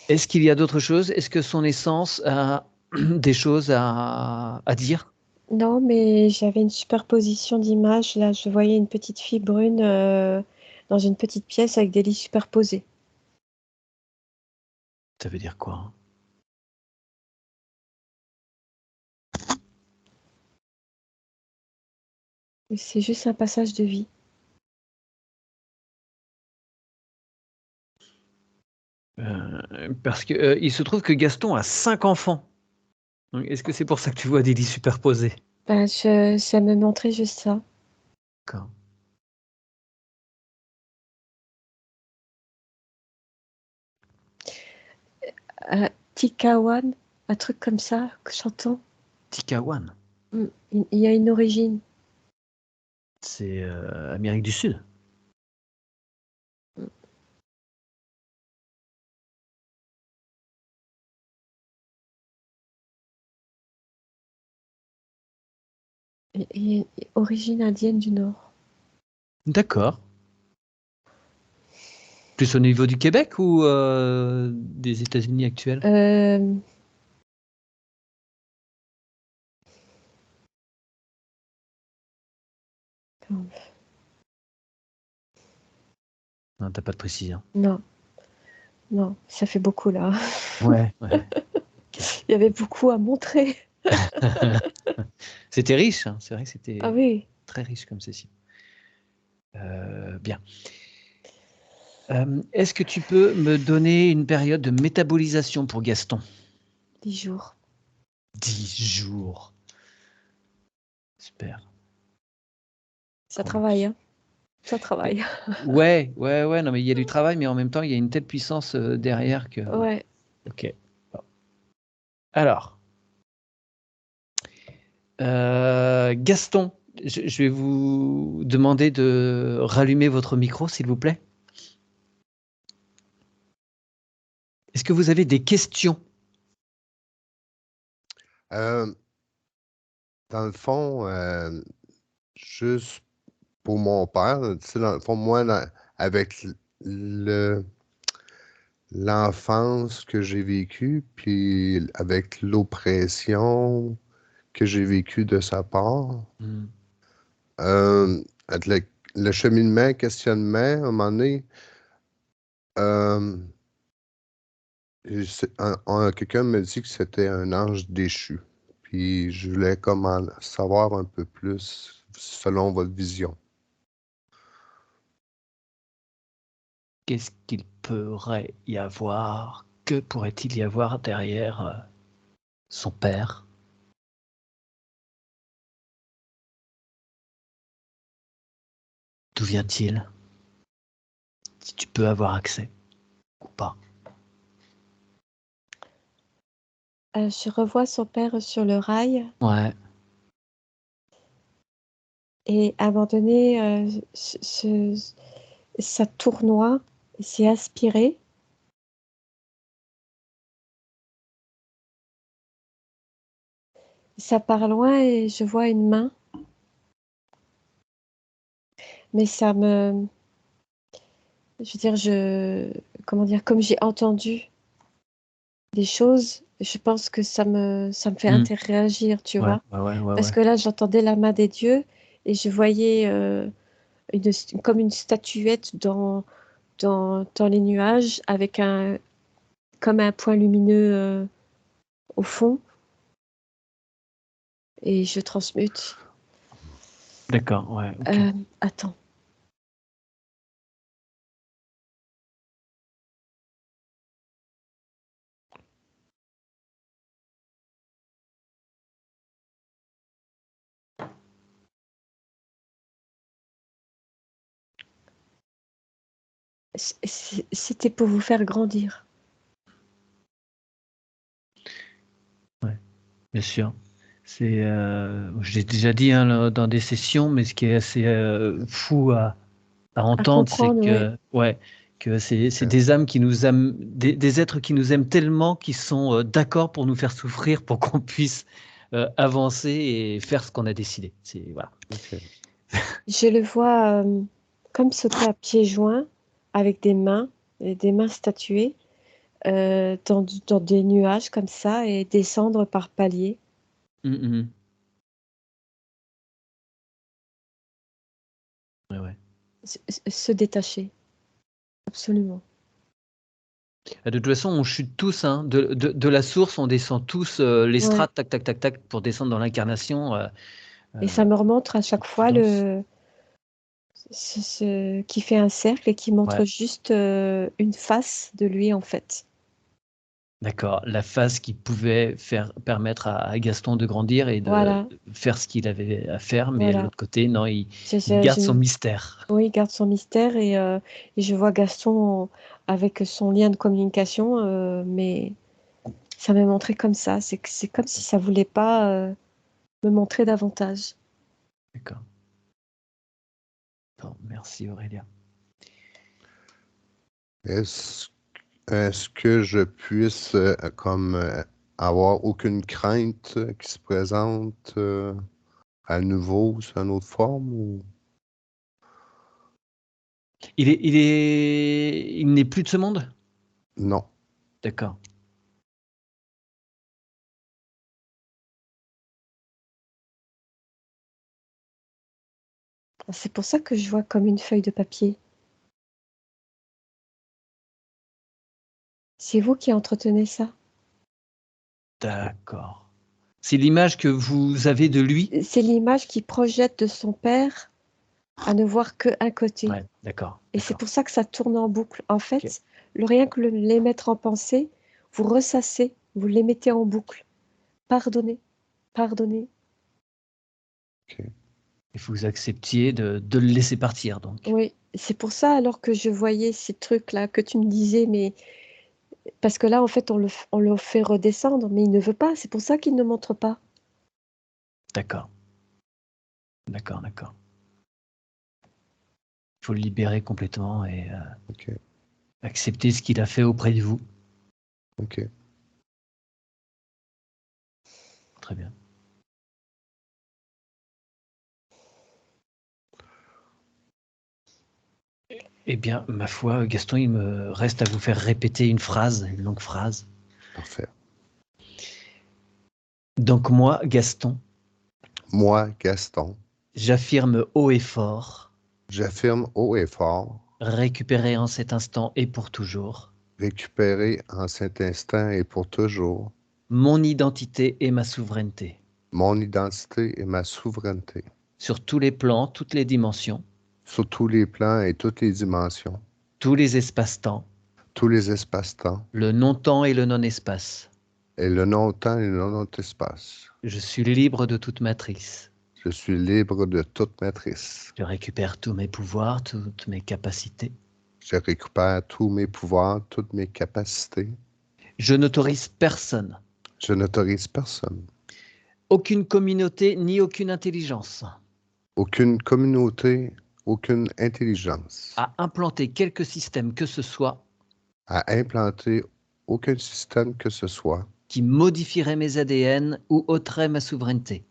Est-ce qu'il y a d'autres choses? Est-ce que son essence a des choses à dire? Non, mais j'avais une superposition d'images. Là, je voyais une petite fille brune dans une petite pièce avec des lits superposés. Ça veut dire quoi, hein? C'est juste un passage de vie. Parce que il se trouve que Gaston a 5 enfants. Donc, est-ce que c'est pour ça que tu vois des lits superposés? Ben, ça me montrait juste ça. D'accord. Tikawan, un truc comme ça que j'entends. Tikawan, Mm. Il y a une origine. c'est Amérique du Sud. Origine indienne du Nord. D'accord. Plus au niveau du Québec ou des États-Unis actuels? Non, t'as pas de précision. Non, non, ça fait beaucoup là. Ouais. Il y avait beaucoup à montrer. C'était riche, hein. C'est vrai que c'était Ah oui, très riche comme ceci. Bien. Est-ce que tu peux me donner une période de métabolisation pour Gaston? 10 jours. 10 jours. Super. Ça Bon. travaille, hein. Ça travaille. Ouais. Non, mais il y a du travail, mais en même temps, il y a une telle puissance derrière que. Ouais. Ok. Bon. Alors, Gaston, je vais vous demander de rallumer votre micro, s'il vous plaît. Est-ce que vous avez des questions? Dans le fond, juste pour mon père, tu sais, dans le fond, moi, avec l'enfance que j'ai vécue, puis avec l'oppression que j'ai vécue de sa part, avec le cheminement, questionnement, à un moment donné, quelqu'un me dit que c'était un ange déchu. Puis je voulais savoir un peu plus selon votre vision. Qu'est-ce qu'il pourrait y avoir? Que pourrait-il y avoir derrière son père? D'où vient-il? Si tu peux avoir accès ou pas. Je revois son père sur le rail Ouais. et à un moment donné, ça tournoie, c'est aspiré. Ça part loin et je vois une main. Mais ça me... Je veux dire, comment dire, comme j'ai entendu des choses, je pense que ça me fait interréagir, tu vois. Parce que là, j'entendais la main des dieux et je voyais comme une statuette dans les nuages avec comme un point lumineux au fond. Et je transmute. D'accord, ouais. Okay. Attends. C'était pour vous faire grandir. Ouais, bien sûr. C'est, je l'ai déjà dit hein, dans des sessions, mais ce qui est assez fou à entendre, c'est que, que c'est des âmes qui nous aiment, des êtres qui nous aiment tellement, qui sont d'accord pour nous faire souffrir, pour qu'on puisse avancer et faire ce qu'on a décidé. C'est voilà. Okay. Je le vois comme sauter à pieds joints avec des mains statuées dans des nuages comme ça et descendre par paliers. Ouais. Se détacher, absolument. De toute façon, on chute tous, hein. De la source, on descend tous les strates, tac, tac, tac, tac, pour descendre dans l'incarnation. Et ça me remonte à chaque fois qui fait un cercle et qui montre juste une face de lui, en fait. D'accord, la face qui pouvait permettre à Gaston de grandir et de faire ce qu'il avait à faire, mais de l'autre côté, non, il garde son mystère. Oui, il garde son mystère et je vois Gaston avec son lien de communication, mais ça m'a montré comme ça. C'est comme si ça voulait pas me montrer davantage. D'accord. Bon, merci Aurélia. Est-ce que je puisse avoir aucune crainte qui se présente à nouveau sous une autre forme? Ou... Il n'est plus de ce monde? Non. D'accord. C'est pour ça que je vois comme une feuille de papier. C'est vous qui entretenez ça? D'accord. C'est l'image que vous avez de lui? C'est l'image qui projette de son père à ne voir qu'un côté. Ouais, d'accord. Et c'est D'accord. pour ça que ça tourne en boucle. En fait, Ok. rien que les mettre en pensée, vous ressassez, vous les mettez en boucle. Pardonnez, pardonnez. OK. Il faut que vous acceptiez de le laisser partir, donc. Oui, c'est pour ça alors que je voyais ces trucs-là que tu me disais, mais parce que là, en fait, on le fait redescendre, mais il ne veut pas. C'est pour ça qu'il ne montre pas. D'accord. D'accord, d'accord. Il faut le libérer complètement et OK. accepter ce qu'il a fait auprès de vous. OK. Très bien. Eh bien, ma foi, Gaston, il me reste à vous faire répéter une phrase, une longue phrase. Parfait. Donc moi, Gaston, Moi, Gaston, j'affirme haut et fort, j'affirme haut et fort, récupérer en cet instant et pour toujours, récupérer en cet instant et pour toujours mon identité et ma souveraineté, mon identité et ma souveraineté, sur tous les plans, toutes les dimensions, sur tous les plans et toutes les dimensions, tous les espaces-temps, tous les espaces-temps, le non-temps et le non-espace. et le non-temps et le non-espace. Je suis libre de toute matrice. Je suis libre de toute matrice. Je récupère tous mes pouvoirs, toutes mes capacités. Je récupère tous mes pouvoirs, toutes mes capacités. Je n'autorise personne, Je n'autorise personne, aucune communauté ni aucune intelligence aucune communauté, aucune intelligence à implanter quelque système que ce soit à implanter aucun système que ce soit qui modifierait mes ADN ou ôterait ma souveraineté,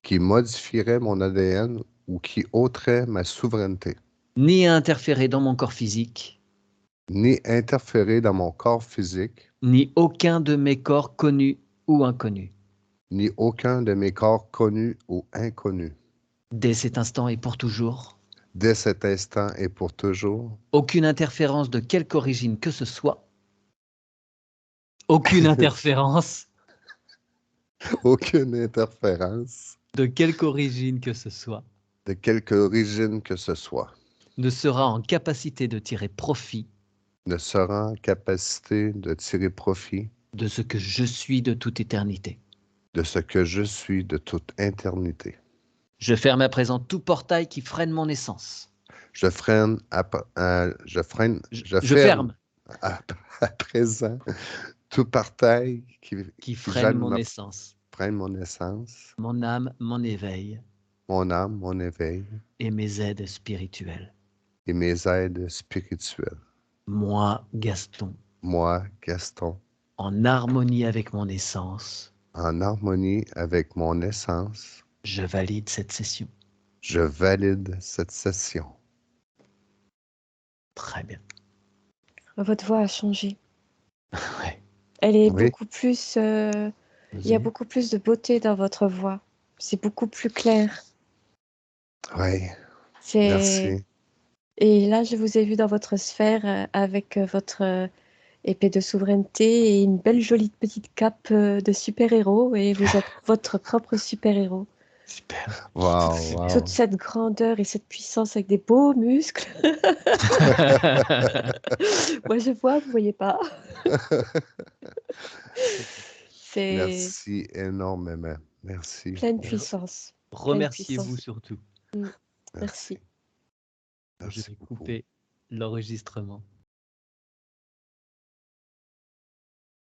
qui modifierait mon ADN ou qui ôterait ma souveraineté, ni à interférer dans mon corps physique, ni interférer dans mon corps physique, ni aucun de mes corps connus ou inconnus. ni aucun de mes corps connus ou inconnus. Dès cet instant et pour toujours, Dès cet instant et pour toujours, aucune interférence de quelque origine que ce soit, aucune interférence aucune interférence de quelque origine que ce soit, de quelque origine que ce soit ne sera en capacité de tirer profit ne sera en capacité de tirer profit de ce que je suis de toute éternité. de ce que je suis de toute éternité. Je ferme à présent tout portail qui freine mon essence. Je ferme à présent tout portail Qui freine gêne mon essence, freine mon essence, mon âme, mon éveil mon âme, mon éveil et mes aides spirituelles. et mes aides spirituelles. Moi, Gaston, Moi, Gaston, en harmonie avec mon essence, en harmonie avec mon essence, je valide cette session. je valide cette session. Très bien. Votre voix a changé. Ouais. Elle est Oui. beaucoup plus. Il y a beaucoup plus de beauté dans votre voix. C'est beaucoup plus clair. Oui, C'est. merci. Et là, je vous ai vu dans votre sphère avec votre épée de souveraineté et une belle jolie petite cape de super-héros. Et vous êtes votre propre super-héros. Super. Wow, Très wow. Toute cette grandeur et cette puissance avec des beaux muscles. Moi, je vois, vous voyez pas. C'est Merci énormément. Merci. pleine Merci. puissance. Remerciez-vous surtout. Merci. Je Merci vais beaucoup. couper l'enregistrement.